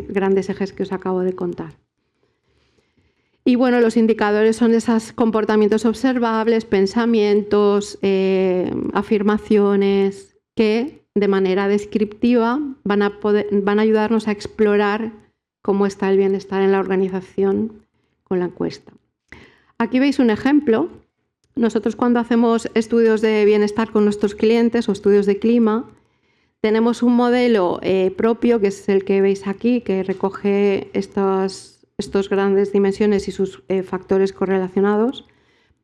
Speaker 1: grandes ejes que os acabo de contar. Y bueno, los indicadores son esos comportamientos observables, pensamientos, afirmaciones que de manera descriptiva van a ayudarnos a explorar cómo está el bienestar en la organización con la encuesta. Aquí veis un ejemplo. Nosotros cuando hacemos estudios de bienestar con nuestros clientes o estudios de clima, tenemos un modelo propio, que es el que veis aquí, que recoge estas grandes dimensiones y sus factores correlacionados,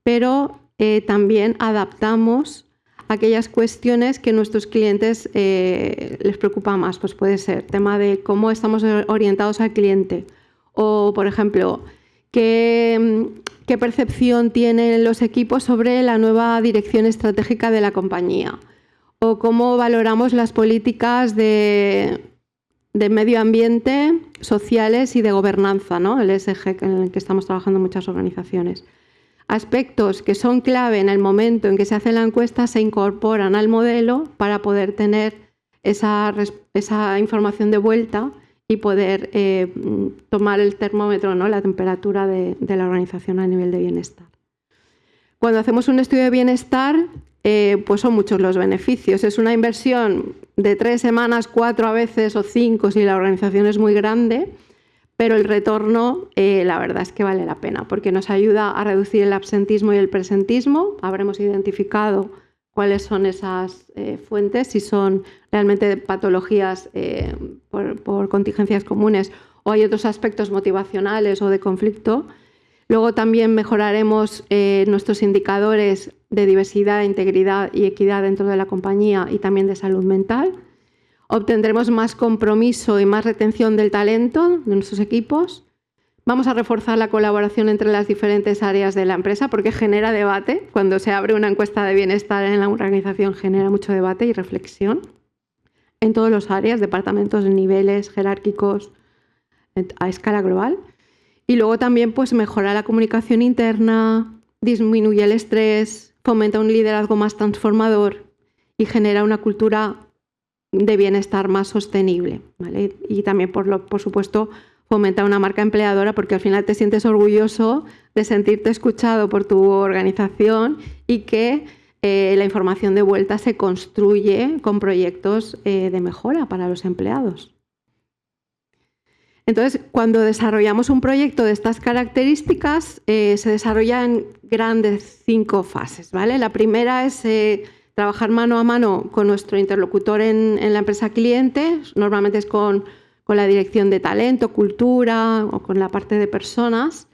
Speaker 1: pero también adaptamos aquellas cuestiones que a nuestros clientes les preocupa más. Pues puede ser tema de cómo estamos orientados al cliente o, por ejemplo, ¿qué percepción tienen los equipos sobre la nueva dirección estratégica de la compañía? O cómo valoramos las políticas de medio ambiente, sociales y de gobernanza, ¿no? El ESG en el que estamos trabajando muchas organizaciones. Aspectos que son clave en el momento en que se hace la encuesta se incorporan al modelo para poder tener esa información de vuelta y poder tomar el termómetro, ¿no? La temperatura de la organización a nivel de bienestar. Cuando hacemos un estudio de bienestar, pues son muchos los beneficios. Es una inversión de 3 semanas, 4 a veces o 5 si la organización es muy grande, pero el retorno la verdad es que vale la pena porque nos ayuda a reducir el absentismo y el presentismo. Habremos identificado cuáles son esas fuentes, si son realmente patologías por contingencias comunes o hay otros aspectos motivacionales o de conflicto. Luego también mejoraremos nuestros indicadores de diversidad, integridad y equidad dentro de la compañía y también de salud mental. Obtendremos más compromiso y más retención del talento de nuestros equipos. Vamos a reforzar la colaboración entre las diferentes áreas de la empresa porque genera debate. Cuando se abre una encuesta de bienestar en la organización genera mucho debate y reflexión en todas las áreas, departamentos, niveles jerárquicos a escala global. Y luego también pues, mejora la comunicación interna, disminuye el estrés, fomenta un liderazgo más transformador y genera una cultura de bienestar más sostenible, ¿vale? Y también, por supuesto, fomenta una marca empleadora porque al final te sientes orgulloso de sentirte escuchado por tu organización y que la información de vuelta se construye con proyectos de mejora para los empleados. Entonces, cuando desarrollamos un proyecto de estas características, se desarrolla en grandes 5 fases, ¿vale? La primera es trabajar mano a mano con nuestro interlocutor en la empresa cliente, normalmente es con la dirección de talento, cultura o con la parte de personas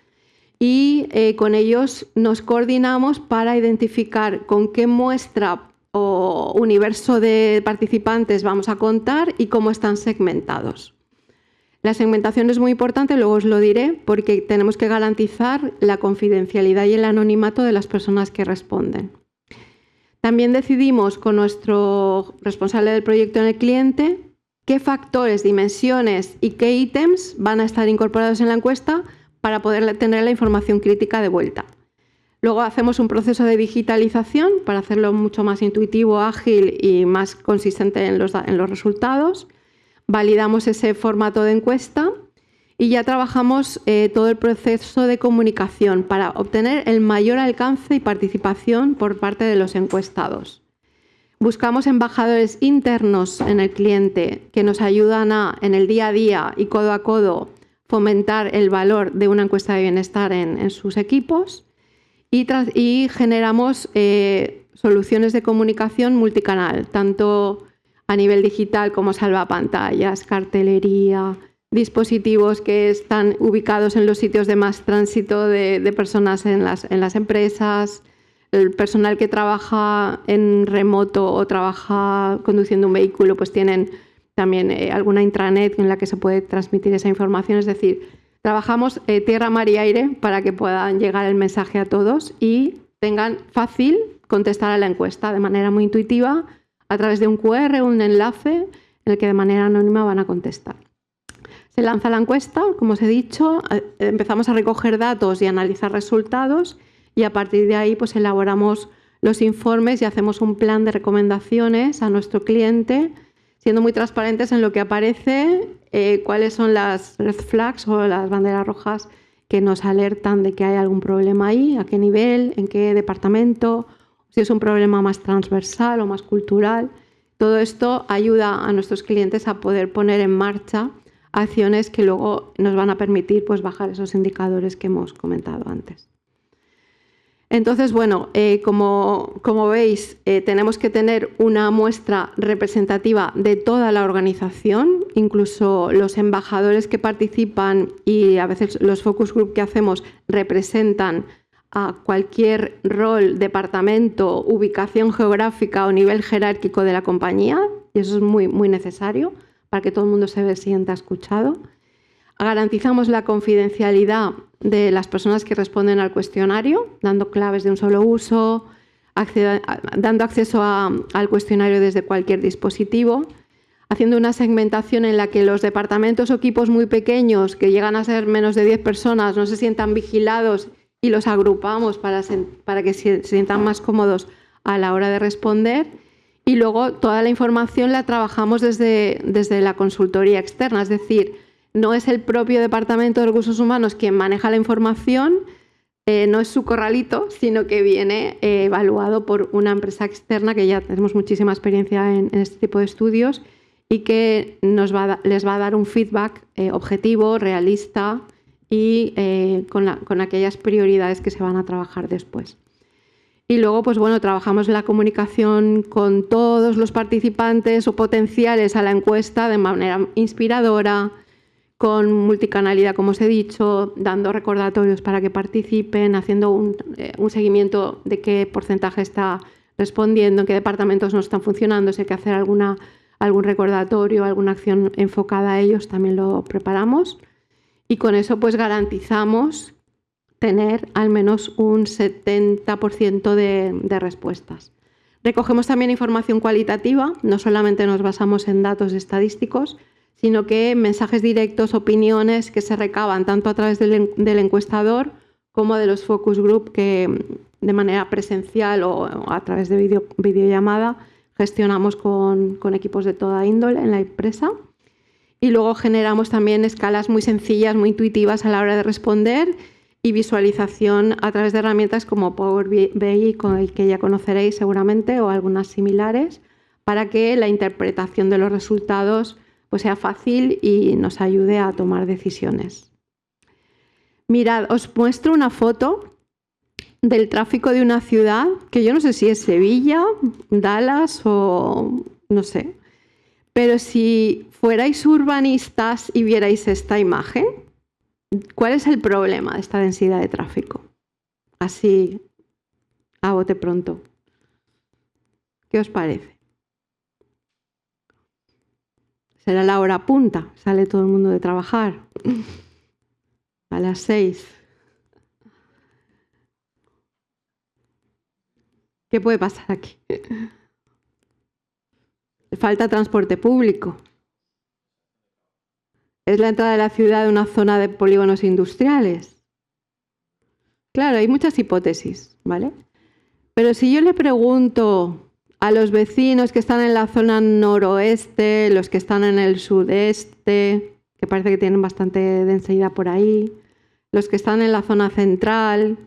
Speaker 1: y con ellos nos coordinamos para identificar con qué muestra o universo de participantes vamos a contar y cómo están segmentados. La segmentación es muy importante, luego os lo diré, porque tenemos que garantizar la confidencialidad y el anonimato de las personas que responden. También decidimos con nuestro responsable del proyecto en el cliente qué factores, dimensiones y qué ítems van a estar incorporados en la encuesta para poder tener la información crítica de vuelta. Luego hacemos un proceso de digitalización para hacerlo mucho más intuitivo, ágil y más consistente en los resultados. Validamos ese formato de encuesta y ya trabajamos todo el proceso de comunicación para obtener el mayor alcance y participación por parte de los encuestados. Buscamos embajadores internos en el cliente que nos ayudan en el día a día y codo a codo fomentar el valor de una encuesta de bienestar en sus equipos y generamos soluciones de comunicación multicanal, tanto a nivel digital como salvapantallas, cartelería, dispositivos que están ubicados en los sitios de más tránsito de personas en las empresas, el personal que trabaja en remoto o trabaja conduciendo un vehículo, pues tienen también alguna intranet en la que se puede transmitir esa información. Es decir, trabajamos tierra, mar y aire para que puedan llegar el mensaje a todos y tengan fácil contestar a la encuesta de manera muy intuitiva a través de un QR, un enlace en el que de manera anónima van a contestar. Se lanza la encuesta, como os he dicho, empezamos a recoger datos y analizar resultados y a partir de ahí pues elaboramos los informes y hacemos un plan de recomendaciones a nuestro cliente, siendo muy transparentes en lo que aparece, cuáles son las red flags o las banderas rojas que nos alertan de que hay algún problema ahí, a qué nivel, en qué departamento, si es un problema más transversal o más cultural. Todo esto ayuda a nuestros clientes a poder poner en marcha acciones que luego nos van a permitir pues, bajar esos indicadores que hemos comentado antes. Entonces, bueno, como veis, tenemos que tener una muestra representativa de toda la organización, incluso los embajadores que participan y a veces los focus group que hacemos representan a cualquier rol, departamento, ubicación geográfica o nivel jerárquico de la compañía, y eso es muy, muy necesario para que todo el mundo se sienta escuchado. Garantizamos la confidencialidad de las personas que responden al cuestionario, dando claves de un solo uso, dando acceso al cuestionario desde cualquier dispositivo, haciendo una segmentación en la que los departamentos o equipos muy pequeños, que llegan a ser menos de 10 personas, no se sientan vigilados y los agrupamos para que se sientan más cómodos a la hora de responder. Y luego toda la información la trabajamos desde la consultoría externa, es decir, no es el propio Departamento de Recursos Humanos quien maneja la información, no es su corralito, sino que viene evaluado por una empresa externa que ya tenemos muchísima experiencia en este tipo de estudios y que les va a dar un feedback objetivo, realista y con aquellas prioridades que se van a trabajar después. Y luego, pues bueno, trabajamos la comunicación con todos los participantes o potenciales a la encuesta de manera inspiradora, con multicanalidad, como os he dicho, dando recordatorios para que participen, haciendo un seguimiento de qué porcentaje está respondiendo, en qué departamentos no están funcionando, si hay que hacer algún recordatorio, alguna acción enfocada a ellos, también lo preparamos. Y con eso pues garantizamos tener al menos un 70% de respuestas. Recogemos también información cualitativa, no solamente nos basamos en datos estadísticos, sino que mensajes directos, opiniones que se recaban tanto a través del encuestador como de los focus group que de manera presencial o a través de videollamada gestionamos con equipos de toda índole en la empresa. Y luego generamos también escalas muy sencillas, muy intuitivas a la hora de responder y visualización a través de herramientas como Power BI, que ya conoceréis seguramente, o algunas similares, para que la interpretación de los resultados pues sea fácil y nos ayude a tomar decisiones. Mirad, os muestro una foto del tráfico de una ciudad, que yo no sé si es Sevilla, Dallas o no sé. Pero si fuerais urbanistas y vierais esta imagen, ¿cuál es el problema de esta densidad de tráfico? Así, a bote pronto. ¿Qué os parece? Será la hora punta, sale todo el mundo de trabajar. A las 6. ¿Qué puede pasar aquí? Falta transporte público. ¿Es la entrada de la ciudad de una zona de polígonos industriales? Claro, hay muchas hipótesis, ¿vale? Pero si yo le pregunto a los vecinos que están en la zona noroeste, los que están en el sudeste, que parece que tienen bastante densidad por ahí, los que están en la zona central,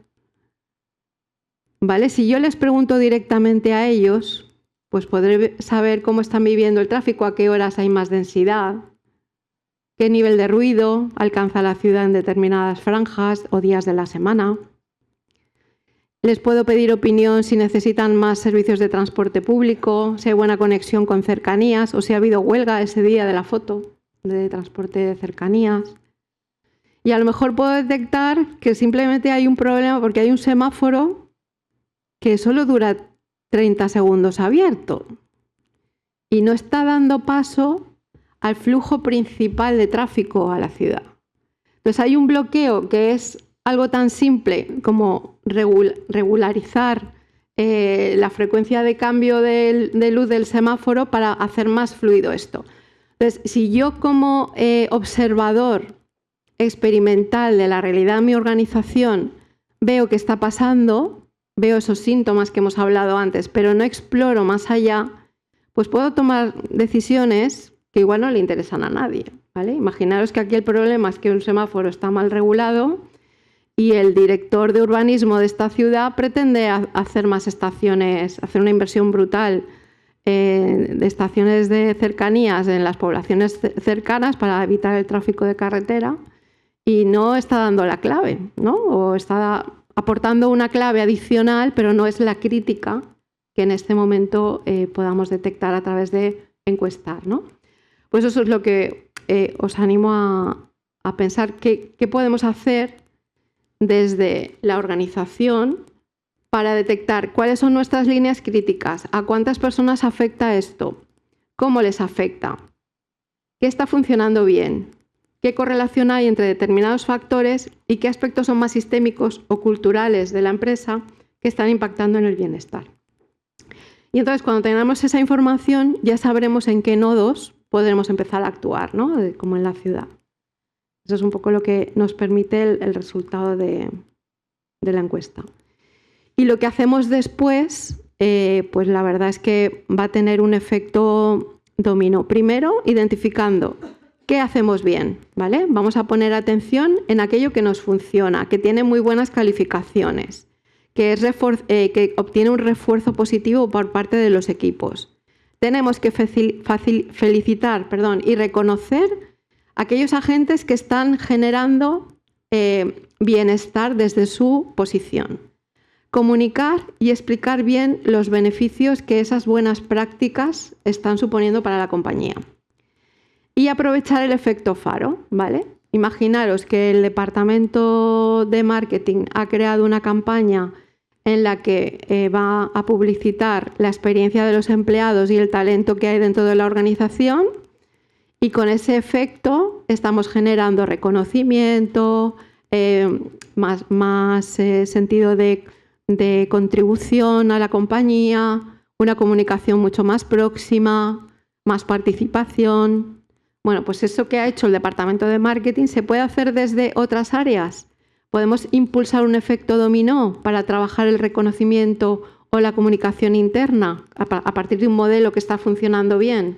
Speaker 1: ¿vale? Si yo les pregunto directamente a ellos, pues podré saber cómo están viviendo el tráfico, a qué horas hay más densidad, qué nivel de ruido alcanza la ciudad en determinadas franjas o días de la semana. Les puedo pedir opinión si necesitan más servicios de transporte público, si hay buena conexión con cercanías o si ha habido huelga ese día de la foto de transporte de cercanías. Y a lo mejor puedo detectar que simplemente hay un problema porque hay un semáforo que solo dura 30 segundos abierto y no está dando paso al flujo principal de tráfico a la ciudad. Entonces hay un bloqueo que es algo tan simple como regularizar la frecuencia de cambio de luz del semáforo para hacer más fluido esto. Entonces, si yo como observador experimental de la realidad de mi organización veo qué está pasando, veo esos síntomas que hemos hablado antes, pero no exploro más allá, pues puedo tomar decisiones que igual no le interesan a nadie, ¿vale? Imaginaros que aquí el problema es que un semáforo está mal regulado y el director de urbanismo de esta ciudad pretende hacer más estaciones, hacer una inversión brutal de estaciones de cercanías en las poblaciones cercanas para evitar el tráfico de carretera y no está dando la clave, ¿no? O está aportando una clave adicional, pero no es la crítica que en este momento podamos detectar a través de encuestar, ¿no? Pues eso es lo que os animo a pensar qué podemos hacer desde la organización para detectar cuáles son nuestras líneas críticas, a cuántas personas afecta esto, cómo les afecta, qué está funcionando bien, qué correlación hay entre determinados factores y qué aspectos son más sistémicos o culturales de la empresa que están impactando en el bienestar. Y entonces cuando tengamos esa información ya sabremos en qué nodos podremos empezar a actuar, ¿no? Como en la ciudad. Eso es un poco lo que nos permite el resultado de la encuesta. Y lo que hacemos después, pues la verdad es que va a tener un efecto dominó. Primero, identificando qué hacemos bien, ¿vale? Vamos a poner atención en aquello que nos funciona, que tiene muy buenas calificaciones, que obtiene un refuerzo positivo por parte de los equipos. Tenemos que felicitar y reconocer aquellos agentes que están generando bienestar desde su posición. Comunicar y explicar bien los beneficios que esas buenas prácticas están suponiendo para la compañía. Y aprovechar el efecto faro, ¿vale? Imaginaros que el departamento de marketing ha creado una campaña en la que va a publicitar la experiencia de los empleados y el talento que hay dentro de la organización, y con ese efecto estamos generando reconocimiento, más sentido de contribución a la compañía, una comunicación mucho más próxima, más participación. Bueno, pues eso que ha hecho el departamento de marketing se puede hacer desde otras áreas. Podemos impulsar un efecto dominó para trabajar el reconocimiento o la comunicación interna a partir de un modelo que está funcionando bien.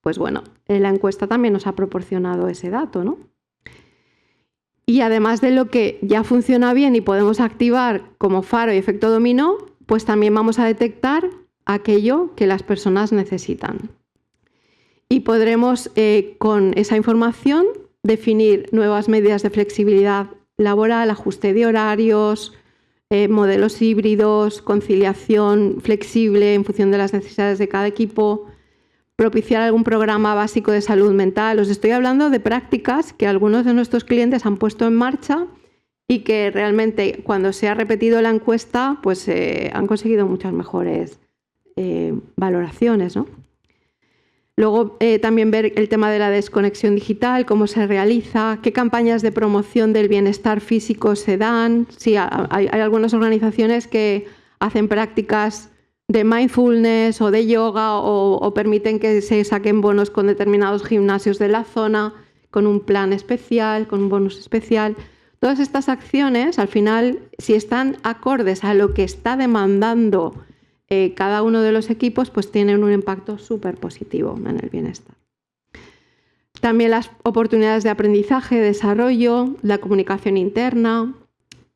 Speaker 1: Pues bueno, la encuesta también nos ha proporcionado ese dato, ¿no? Y además de lo que ya funciona bien y podemos activar como faro y efecto dominó, pues también vamos a detectar aquello que las personas necesitan. Y podremos, con esa información, definir nuevas medidas de flexibilidad laboral, ajuste de horarios, modelos híbridos, conciliación flexible en función de las necesidades de cada equipo, propiciar algún programa básico de salud mental. Os estoy hablando de prácticas que algunos de nuestros clientes han puesto en marcha y que realmente cuando se ha repetido la encuesta pues han conseguido muchas mejores valoraciones, ¿no? Luego también ver el tema de la desconexión digital, cómo se realiza, qué campañas de promoción del bienestar físico se dan. Sí, hay algunas organizaciones que hacen prácticas de mindfulness o de yoga o permiten que se saquen bonos con determinados gimnasios de la zona, con un plan especial, con un bonus especial. Todas estas acciones, al final, si están acordes a lo que está demandando cada uno de los equipos, pues tienen un impacto súper positivo en el bienestar. También las oportunidades de aprendizaje, desarrollo, la comunicación interna,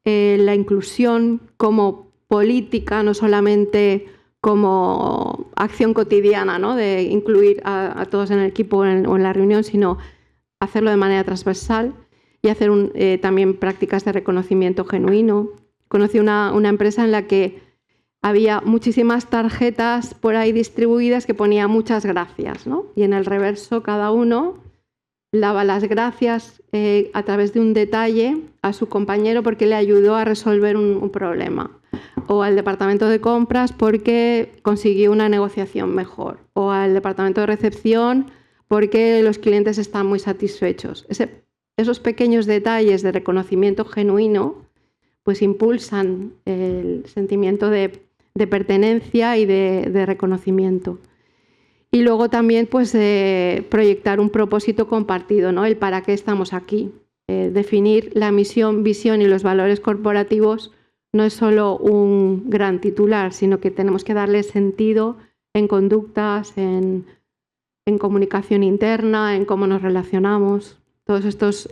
Speaker 1: la inclusión como política, no solamente como acción cotidiana, ¿no? De incluir a todos en el equipo o en la reunión, sino hacerlo de manera transversal y hacer también prácticas de reconocimiento genuino. Conocí una empresa en la que había muchísimas tarjetas por ahí distribuidas que ponía muchas gracias, ¿no? Y en el reverso cada uno daba las gracias a través de un detalle a su compañero porque le ayudó a resolver un problema, o al departamento de compras porque consiguió una negociación mejor, o al departamento de recepción porque los clientes están muy satisfechos. Esos pequeños detalles de reconocimiento genuino pues impulsan el sentimiento de pertenencia y de reconocimiento. Y luego también pues, proyectar un propósito compartido, ¿no? El para qué estamos aquí. Definir la misión, visión y los valores corporativos no es solo un gran titular, sino que tenemos que darle sentido en conductas, en comunicación interna, en cómo nos relacionamos. Todos estos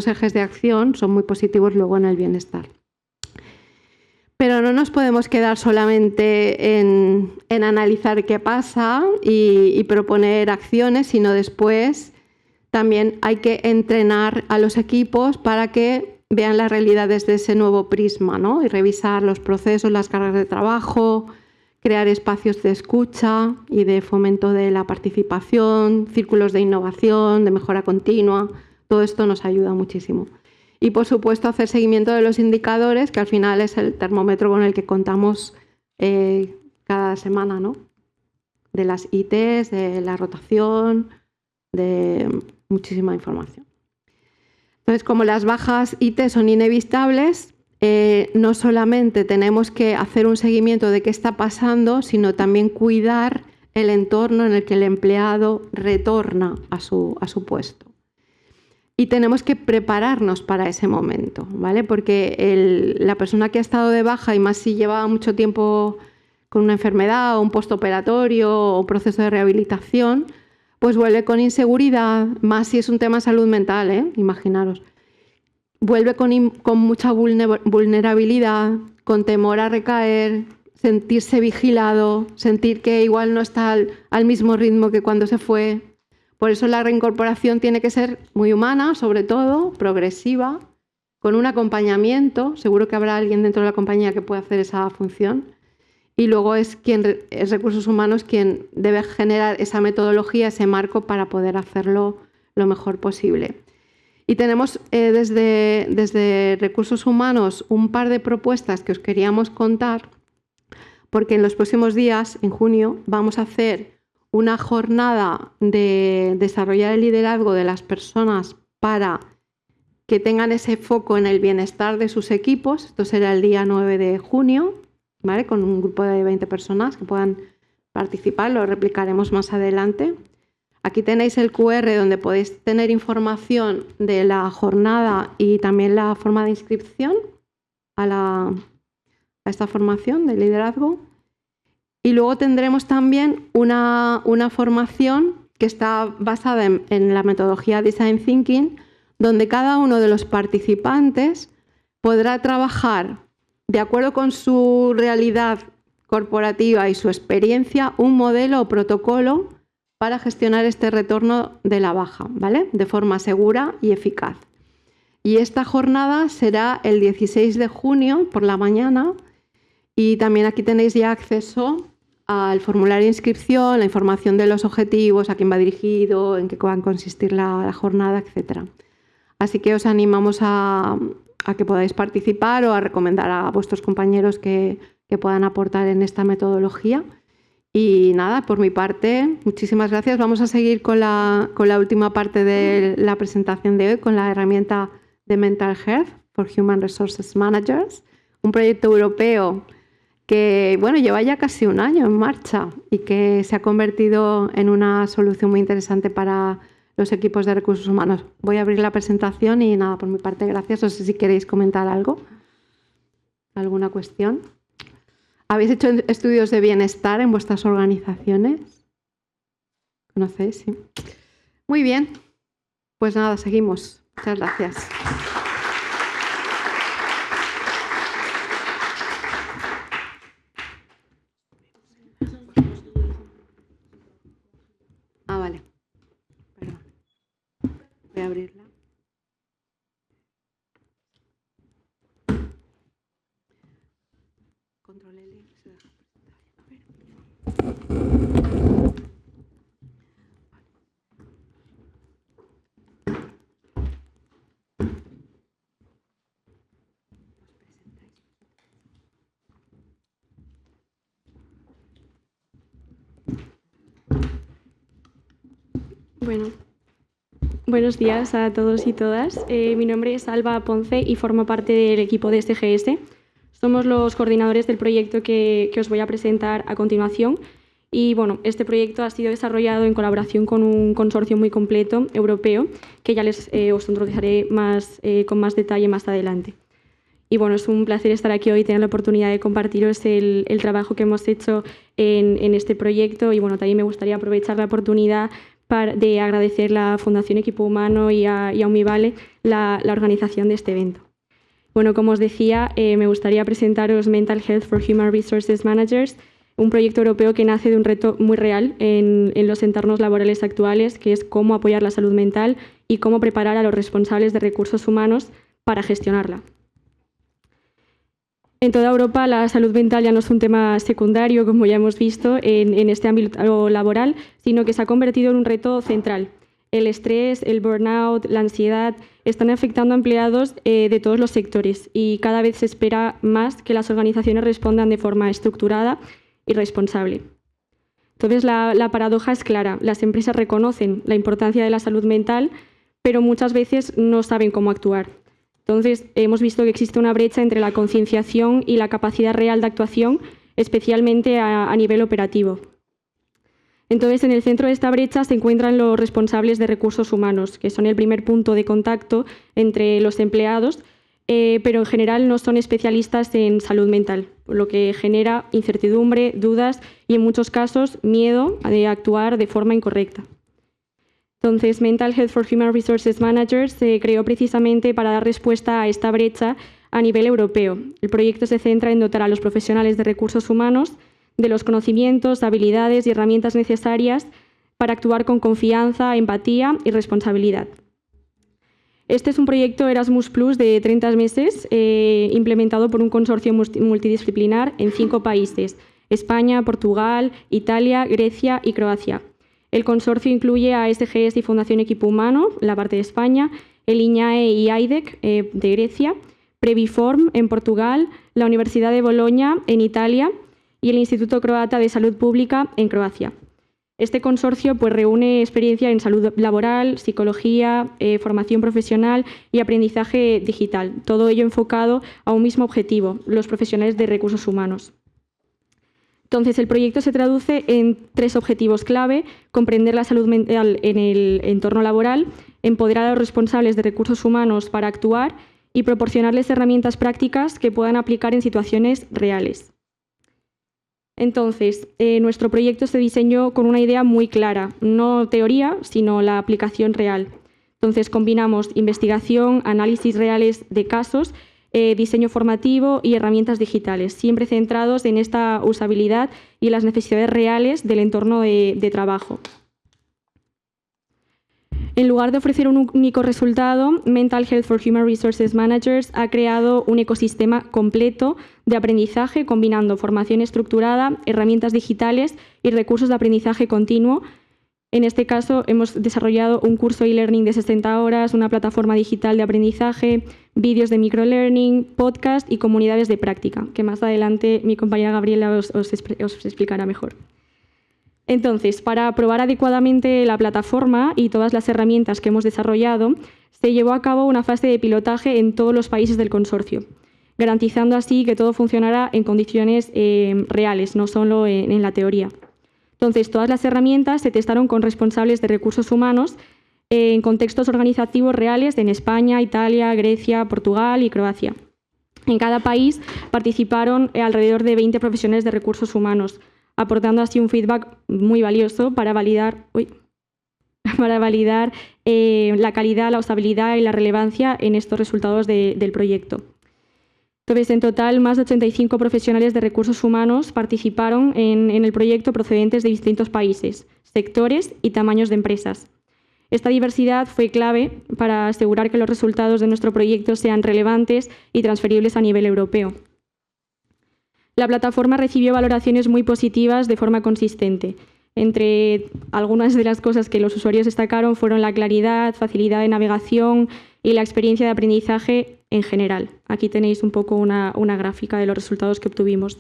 Speaker 1: ejes de acción son muy positivos luego en el bienestar. Pero no nos podemos quedar solamente en analizar qué pasa y proponer acciones, sino después también hay que entrenar a los equipos para que vean la realidad desde ese nuevo prisma, ¿no? Y revisar los procesos, las cargas de trabajo, crear espacios de escucha y de fomento de la participación, círculos de innovación, de mejora continua. Todo esto nos ayuda muchísimo. Y, por supuesto, hacer seguimiento de los indicadores, que al final es el termómetro con el que contamos cada semana, ¿no? De las ITs, de la rotación, de muchísima información. Entonces, como las bajas IT son inevitables, no solamente tenemos que hacer un seguimiento de qué está pasando, sino también cuidar el entorno en el que el empleado retorna a su puesto. Y tenemos que prepararnos para ese momento, ¿vale? Porque la persona que ha estado de baja, y más si lleva mucho tiempo con una enfermedad o un postoperatorio o un proceso de rehabilitación, pues vuelve con inseguridad, más si es un tema de salud mental, imaginaros. Vuelve con mucha vulnerabilidad, con temor a recaer, sentirse vigilado, sentir que igual no está al mismo ritmo que cuando se fue. Por eso la reincorporación tiene que ser muy humana, sobre todo, progresiva, con un acompañamiento. Seguro que habrá alguien dentro de la compañía que pueda hacer esa función. Y luego es Recursos Humanos quien debe generar esa metodología, ese marco para poder hacerlo lo mejor posible. Y tenemos desde Recursos Humanos un par de propuestas que os queríamos contar, porque en los próximos días, en junio, vamos a hacer una jornada de desarrollar el liderazgo de las personas para que tengan ese foco en el bienestar de sus equipos. Esto será el día 9 de junio, ¿vale? Con un grupo de 20 personas que puedan participar, lo replicaremos más adelante. Aquí tenéis el QR donde podéis tener información de la jornada y también la forma de inscripción a esta formación de liderazgo. Y luego tendremos también una formación que está basada en la metodología Design Thinking, donde cada uno de los participantes podrá trabajar de acuerdo con su realidad corporativa y su experiencia un modelo o protocolo para gestionar este retorno de la baja, ¿vale? De forma segura y eficaz. Y esta jornada será el 16 de junio por la mañana y también aquí tenéis ya acceso al formulario de inscripción, la información de los objetivos, a quién va dirigido, en qué va a consistir la jornada, etc. Así que os animamos a que podáis participar o a recomendar a vuestros compañeros que puedan aportar en esta metodología. Y nada, por mi parte, muchísimas gracias. Vamos a seguir con la última parte de la presentación de hoy, con la herramienta de Mental Health for Human Resources Managers, un proyecto europeo que lleva ya casi un año en marcha y que se ha convertido en una solución muy interesante para los equipos de recursos humanos. Voy a abrir la presentación y nada, por mi parte, gracias. No sé si queréis comentar algo, alguna cuestión. ¿Habéis hecho estudios de bienestar en vuestras organizaciones? ¿Conocéis? Sí. Muy bien. Pues nada, seguimos. Muchas gracias. Ah, vale. Perdón. Voy a abrirla. Control L se deja presentar. A ver.
Speaker 4: Bueno, buenos días a todos y todas. Mi nombre es Alba Ponce y formo parte del equipo de SGS. Somos los coordinadores del proyecto que os voy a presentar a continuación. Y bueno, este proyecto ha sido desarrollado en colaboración con un consorcio muy completo europeo que ya os introduciré con más detalle más adelante. Y bueno, es un placer estar aquí hoy y tener la oportunidad de compartiros el trabajo que hemos hecho en este proyecto. Y bueno, también me gustaría aprovechar la oportunidad de agradecer a la Fundación Equipo Humano y a Umivale la organización de este evento. Bueno, como os decía, me gustaría presentaros Mental Health for Human Resources Managers, un proyecto europeo que nace de un reto muy real en los entornos laborales actuales, que es cómo apoyar la salud mental y cómo preparar a los responsables de recursos humanos para gestionarla. En toda Europa la salud mental ya no es un tema secundario, como ya hemos visto, en este ámbito laboral, sino que se ha convertido en un reto central. El estrés, el burnout, la ansiedad están afectando a empleados de todos los sectores y cada vez se espera más que las organizaciones respondan de forma estructurada y responsable. Entonces la paradoja es clara. Las empresas reconocen la importancia de la salud mental, pero muchas veces no saben cómo actuar. Entonces, hemos visto que existe una brecha entre la concienciación y la capacidad real de actuación, especialmente a nivel operativo. Entonces, en el centro de esta brecha se encuentran los responsables de recursos humanos, que son el primer punto de contacto entre los empleados, pero en general no son especialistas en salud mental, lo que genera incertidumbre, dudas y en muchos casos miedo de actuar de forma incorrecta. Entonces, Mental Health for Human Resources Managers se creó precisamente para dar respuesta a esta brecha a nivel europeo. El proyecto se centra en dotar a los profesionales de recursos humanos de los conocimientos, habilidades y herramientas necesarias para actuar con confianza, empatía y responsabilidad. Este es un proyecto Erasmus Plus de 30 meses implementado por un consorcio multidisciplinar en 5 países: España, Portugal, Italia, Grecia y Croacia. El consorcio incluye a SGS y Fundación Equipo Humano, la parte de España, el INAE y AIDEC de Grecia, Previform en Portugal, la Universidad de Bolonia en Italia y el Instituto Croata de Salud Pública en Croacia. Este consorcio reúne experiencia en salud laboral, psicología, formación profesional y aprendizaje digital, todo ello enfocado a un mismo objetivo, los profesionales de recursos humanos. Entonces, el proyecto se traduce en 3 objetivos clave: comprender la salud mental en el entorno laboral, empoderar a los responsables de recursos humanos para actuar y proporcionarles herramientas prácticas que puedan aplicar en situaciones reales. Entonces, nuestro proyecto se diseñó con una idea muy clara, no teoría, sino la aplicación real. Entonces, combinamos investigación, análisis reales de casos, diseño formativo y herramientas digitales, siempre centrados en esta usabilidad y en las necesidades reales del entorno de trabajo. En lugar de ofrecer un único resultado, Mental Health for Human Resources Managers ha creado un ecosistema completo de aprendizaje combinando formación estructurada, herramientas digitales y recursos de aprendizaje continuo. En este caso, hemos desarrollado un curso e-learning de 60 horas, una plataforma digital de aprendizaje, vídeos de microlearning, podcast y comunidades de práctica, que más adelante mi compañera Gabriela os explicará mejor. Entonces, para probar adecuadamente la plataforma y todas las herramientas que hemos desarrollado, se llevó a cabo una fase de pilotaje en todos los países del consorcio, garantizando así que todo funcionara en condiciones reales, no solo en la teoría. Entonces, todas las herramientas se testaron con responsables de recursos humanos en contextos organizativos reales en España, Italia, Grecia, Portugal y Croacia. En cada país participaron alrededor de 20 profesionales de recursos humanos, aportando así un feedback muy valioso para validar la calidad, la usabilidad y la relevancia en estos resultados del proyecto. Entonces, en total, más de 85 profesionales de recursos humanos participaron en el proyecto procedentes de distintos países, sectores y tamaños de empresas. Esta diversidad fue clave para asegurar que los resultados de nuestro proyecto sean relevantes y transferibles a nivel europeo. La plataforma recibió valoraciones muy positivas de forma consistente. Entre algunas de las cosas que los usuarios destacaron fueron la claridad, facilidad de navegación y la experiencia de aprendizaje en general. Aquí tenéis un poco una gráfica de los resultados que obtuvimos.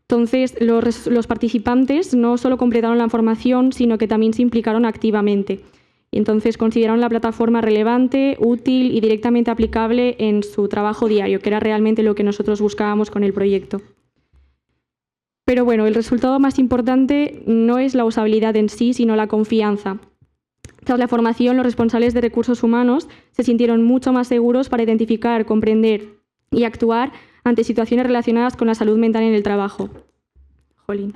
Speaker 4: Entonces, los participantes no solo completaron la formación, sino que también se implicaron activamente. Y entonces consideraron la plataforma relevante, útil y directamente aplicable en su trabajo diario, que era realmente lo que nosotros buscábamos con el proyecto. Pero bueno, el resultado más importante no es la usabilidad en sí, sino la confianza. Tras la formación, los responsables de recursos humanos se sintieron mucho más seguros para identificar, comprender y actuar ante situaciones relacionadas con la salud mental en el trabajo. Jolín.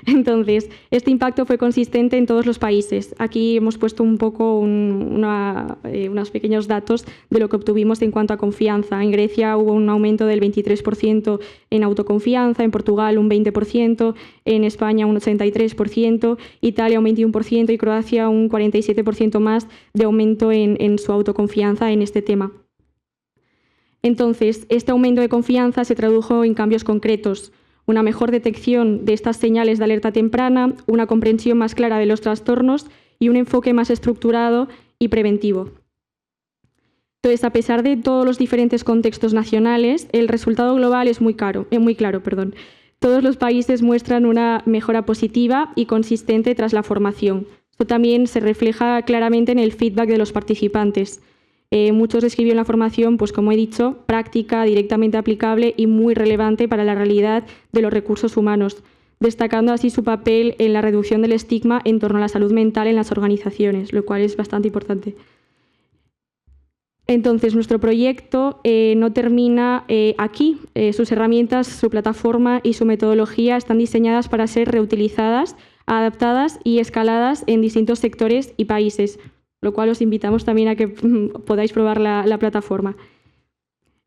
Speaker 4: Entonces, este impacto fue consistente en todos los países. Aquí hemos puesto un poco unos pequeños datos de lo que obtuvimos en cuanto a confianza. En Grecia hubo un aumento del 23% en autoconfianza, en Portugal un 20%, en España un 83%, Italia un 21% y Croacia un 47% más de aumento en su autoconfianza en este tema. Entonces, este aumento de confianza se tradujo en cambios concretos: una mejor detección de estas señales de alerta temprana, una comprensión más clara de los trastornos y un enfoque más estructurado y preventivo. Entonces, a pesar de todos los diferentes contextos nacionales, el resultado global es muy claro. Todos los países muestran una mejora positiva y consistente tras la formación. Esto también se refleja claramente en el feedback de los participantes. Muchos describieron la formación, pues como he dicho, práctica, directamente aplicable y muy relevante para la realidad de los recursos humanos, destacando así su papel en la reducción del estigma en torno a la salud mental en las organizaciones, lo cual es bastante importante. Entonces, nuestro proyecto no termina aquí. Sus herramientas, su plataforma y su metodología están diseñadas para ser reutilizadas, adaptadas y escaladas en distintos sectores y países, lo cual os invitamos también a que podáis probar la plataforma.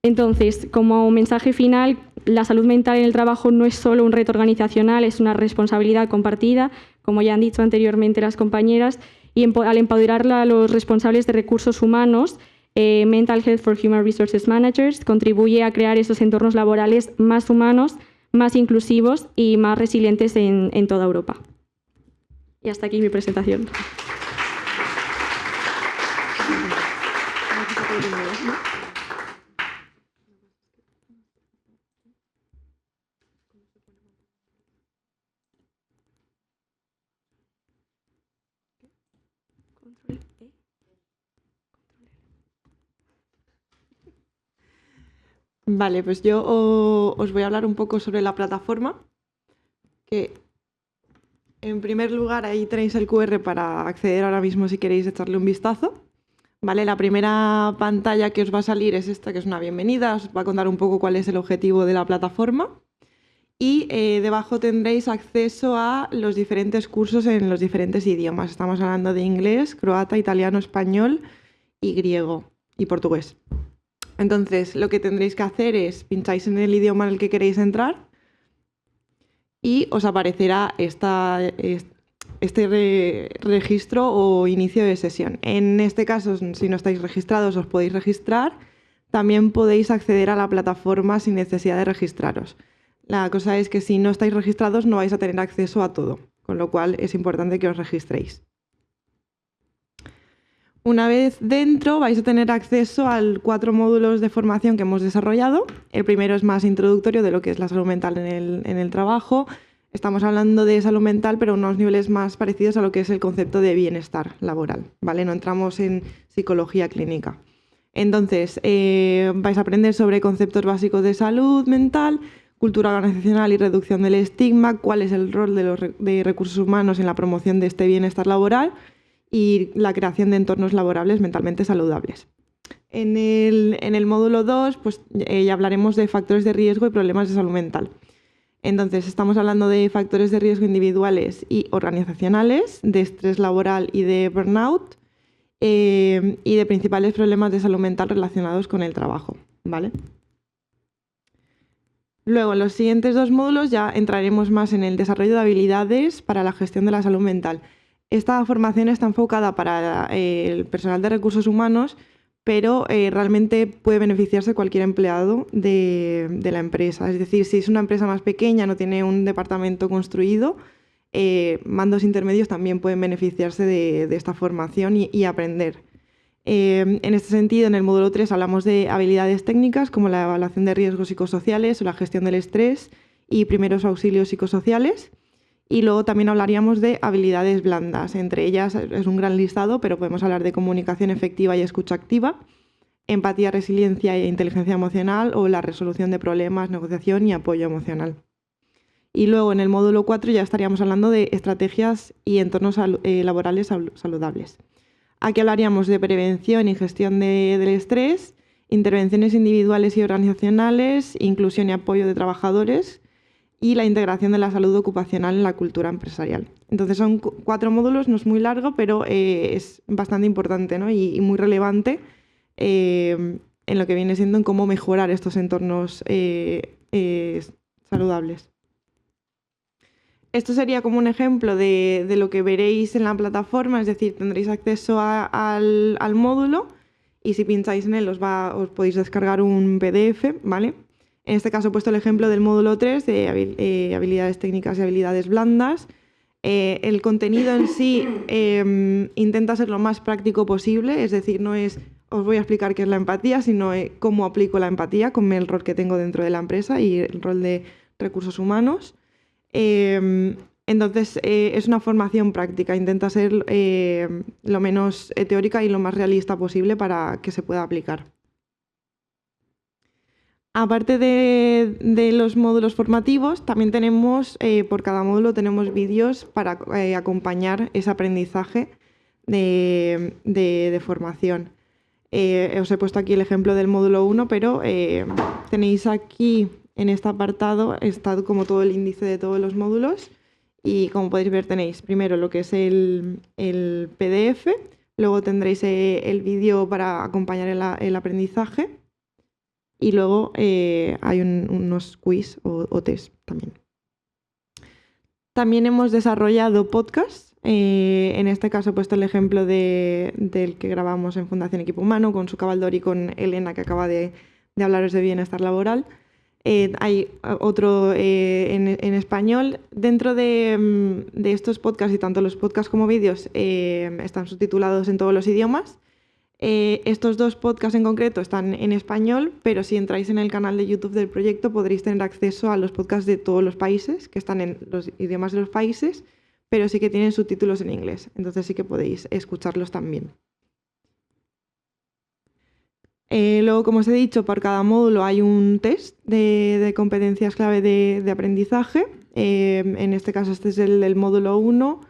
Speaker 4: Entonces, como mensaje final, la salud mental en el trabajo no es solo un reto organizacional, es una responsabilidad compartida, como ya han dicho anteriormente las compañeras, y al empoderar a los responsables de recursos humanos, Mental Health for Human Resources Managers contribuye a crear esos entornos laborales más humanos, más inclusivos y más resilientes en toda Europa. Y hasta aquí mi presentación.
Speaker 5: Vale, pues yo os voy a hablar un poco sobre la plataforma, que en primer lugar ahí tenéis el QR para acceder ahora mismo si queréis echarle un vistazo. Vale, la primera pantalla que os va a salir es esta, que es una bienvenida, os va a contar un poco cuál es el objetivo de la plataforma. Y debajo tendréis acceso a los diferentes cursos en los diferentes idiomas. Estamos hablando de inglés, croata, italiano, español y griego y portugués. Entonces, lo que tendréis que hacer es pincháis en el idioma en el que queréis entrar y os aparecerá este registro o inicio de sesión. En este caso, si no estáis registrados, os podéis registrar. También podéis acceder a la plataforma sin necesidad de registraros. La cosa es que si no estáis registrados no vais a tener acceso a todo, con lo cual es importante que os registréis. Una vez dentro vais a tener acceso a 4 módulos de formación que hemos desarrollado. El primero es más introductorio de lo que es la salud mental en el trabajo. Estamos hablando de salud mental, pero a unos niveles más parecidos a lo que es el concepto de bienestar laboral, ¿vale? No entramos en psicología clínica. Entonces, vais a aprender sobre conceptos básicos de salud mental, cultura organizacional y reducción del estigma, cuál es el rol de recursos humanos en la promoción de este bienestar laboral y la creación de entornos laborables mentalmente saludables. En el módulo 2 pues, ya hablaremos de factores de riesgo y problemas de salud mental. Entonces, estamos hablando de factores de riesgo individuales y organizacionales, de estrés laboral y de burnout, y de principales problemas de salud mental relacionados con el trabajo, ¿vale? Luego, en los siguientes 2 módulos ya entraremos más en el desarrollo de habilidades para la gestión de la salud mental. Esta formación está enfocada para el personal de recursos humanos, pero realmente puede beneficiarse cualquier empleado de la empresa. Es decir, si es una empresa más pequeña, no tiene un departamento construido, mandos intermedios también pueden beneficiarse de esta formación y aprender. En este sentido, en el módulo 3 hablamos de habilidades técnicas como la evaluación de riesgos psicosociales o la gestión del estrés y primeros auxilios psicosociales. Y luego también hablaríamos de habilidades blandas. Entre ellas es un gran listado, pero podemos hablar de comunicación efectiva y escucha activa, empatía, resiliencia e inteligencia emocional o la resolución de problemas, negociación y apoyo emocional. Y luego en el módulo 4 ya estaríamos hablando de estrategias y entornos laborales saludables. Aquí hablaríamos de prevención y gestión del estrés, intervenciones individuales y organizacionales, inclusión y apoyo de trabajadores y la integración de la salud ocupacional en la cultura empresarial. Entonces son 4 módulos, no es muy largo, pero es bastante importante, ¿no? y muy relevante en lo que viene siendo en cómo mejorar estos entornos saludables. Esto sería como un ejemplo de lo que veréis en la plataforma, es decir, tendréis acceso al módulo y si pincháis en él os podéis descargar un PDF, ¿vale? En este caso he puesto el ejemplo del módulo 3 de habilidades técnicas y habilidades blandas. El contenido en sí intenta ser lo más práctico posible, es decir, no es os voy a explicar qué es la empatía, sino cómo aplico la empatía con el rol que tengo dentro de la empresa y el rol de recursos humanos. Entonces es una formación práctica, intenta ser lo menos teórica y lo más realista posible para que se pueda aplicar. Aparte de los módulos formativos, también tenemos, por cada módulo tenemos vídeos para acompañar ese aprendizaje de formación. Os he puesto aquí el ejemplo del módulo 1, pero tenéis aquí en este apartado está como todo el índice de todos los módulos y como podéis ver tenéis primero lo que es el PDF, luego tendréis el vídeo para acompañar el aprendizaje y luego hay unos quiz o test también. También hemos desarrollado podcasts. En este caso he puesto el ejemplo del que grabamos en Fundación Equipo Humano con Suka Baldor y con Elena, que acaba de hablaros de bienestar laboral. Hay otro en español. Dentro de estos podcasts, y tanto los podcasts como vídeos están subtitulados en todos los idiomas. Estos dos podcasts en concreto están en español, pero si entráis en el canal de YouTube del proyecto podréis tener acceso a los podcasts de todos los países, que están en los idiomas de los países, pero sí que tienen subtítulos en inglés. Entonces sí que podéis escucharlos también. Luego, como os he dicho, por cada módulo hay un test de competencias clave de aprendizaje. En este caso este es el del módulo 1.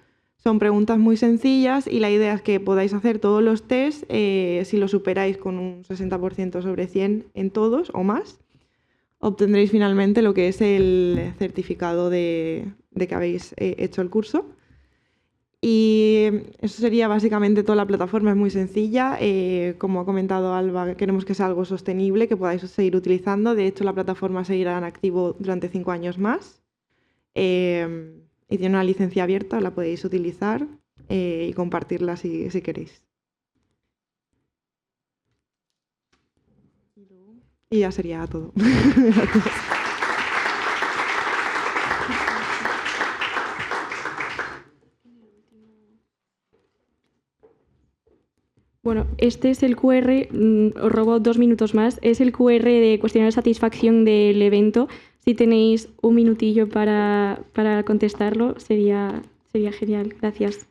Speaker 5: Son preguntas muy sencillas y la idea es que podáis hacer todos los tests si lo superáis con un 60% sobre 100 en todos o más. Obtendréis finalmente lo que es el certificado de que habéis hecho el curso. Y eso sería básicamente toda la plataforma, es muy sencilla. Como ha comentado Alba, queremos que sea algo sostenible, que podáis seguir utilizando. De hecho, la plataforma seguirá en activo durante 5 años más. Y tiene una licencia abierta, la podéis utilizar y compartirla si queréis. Y ya sería todo.
Speaker 4: Bueno, este es el QR, os robo 2 minutos más, es el QR de cuestionario de satisfacción del evento. Si tenéis un minutillo para contestarlo, sería genial. Gracias.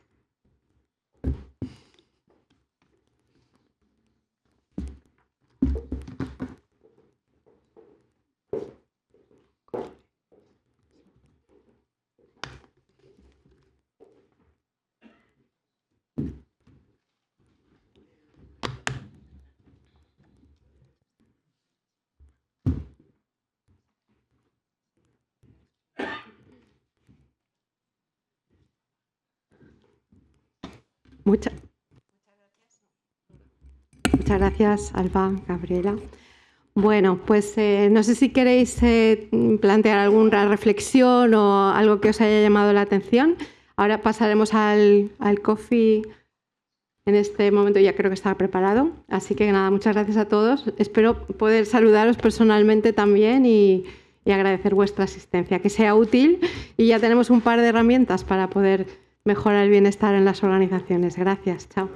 Speaker 1: Muchas gracias, Alba, Gabriela. Bueno, pues no sé si queréis plantear alguna reflexión o algo que os haya llamado la atención. Ahora pasaremos al coffee. En este momento ya creo que está preparado. Así que nada, muchas gracias a todos. Espero poder saludaros personalmente también y agradecer vuestra asistencia. Que sea útil y ya tenemos un par de herramientas para poder mejorar el bienestar en las organizaciones. Gracias. Chao.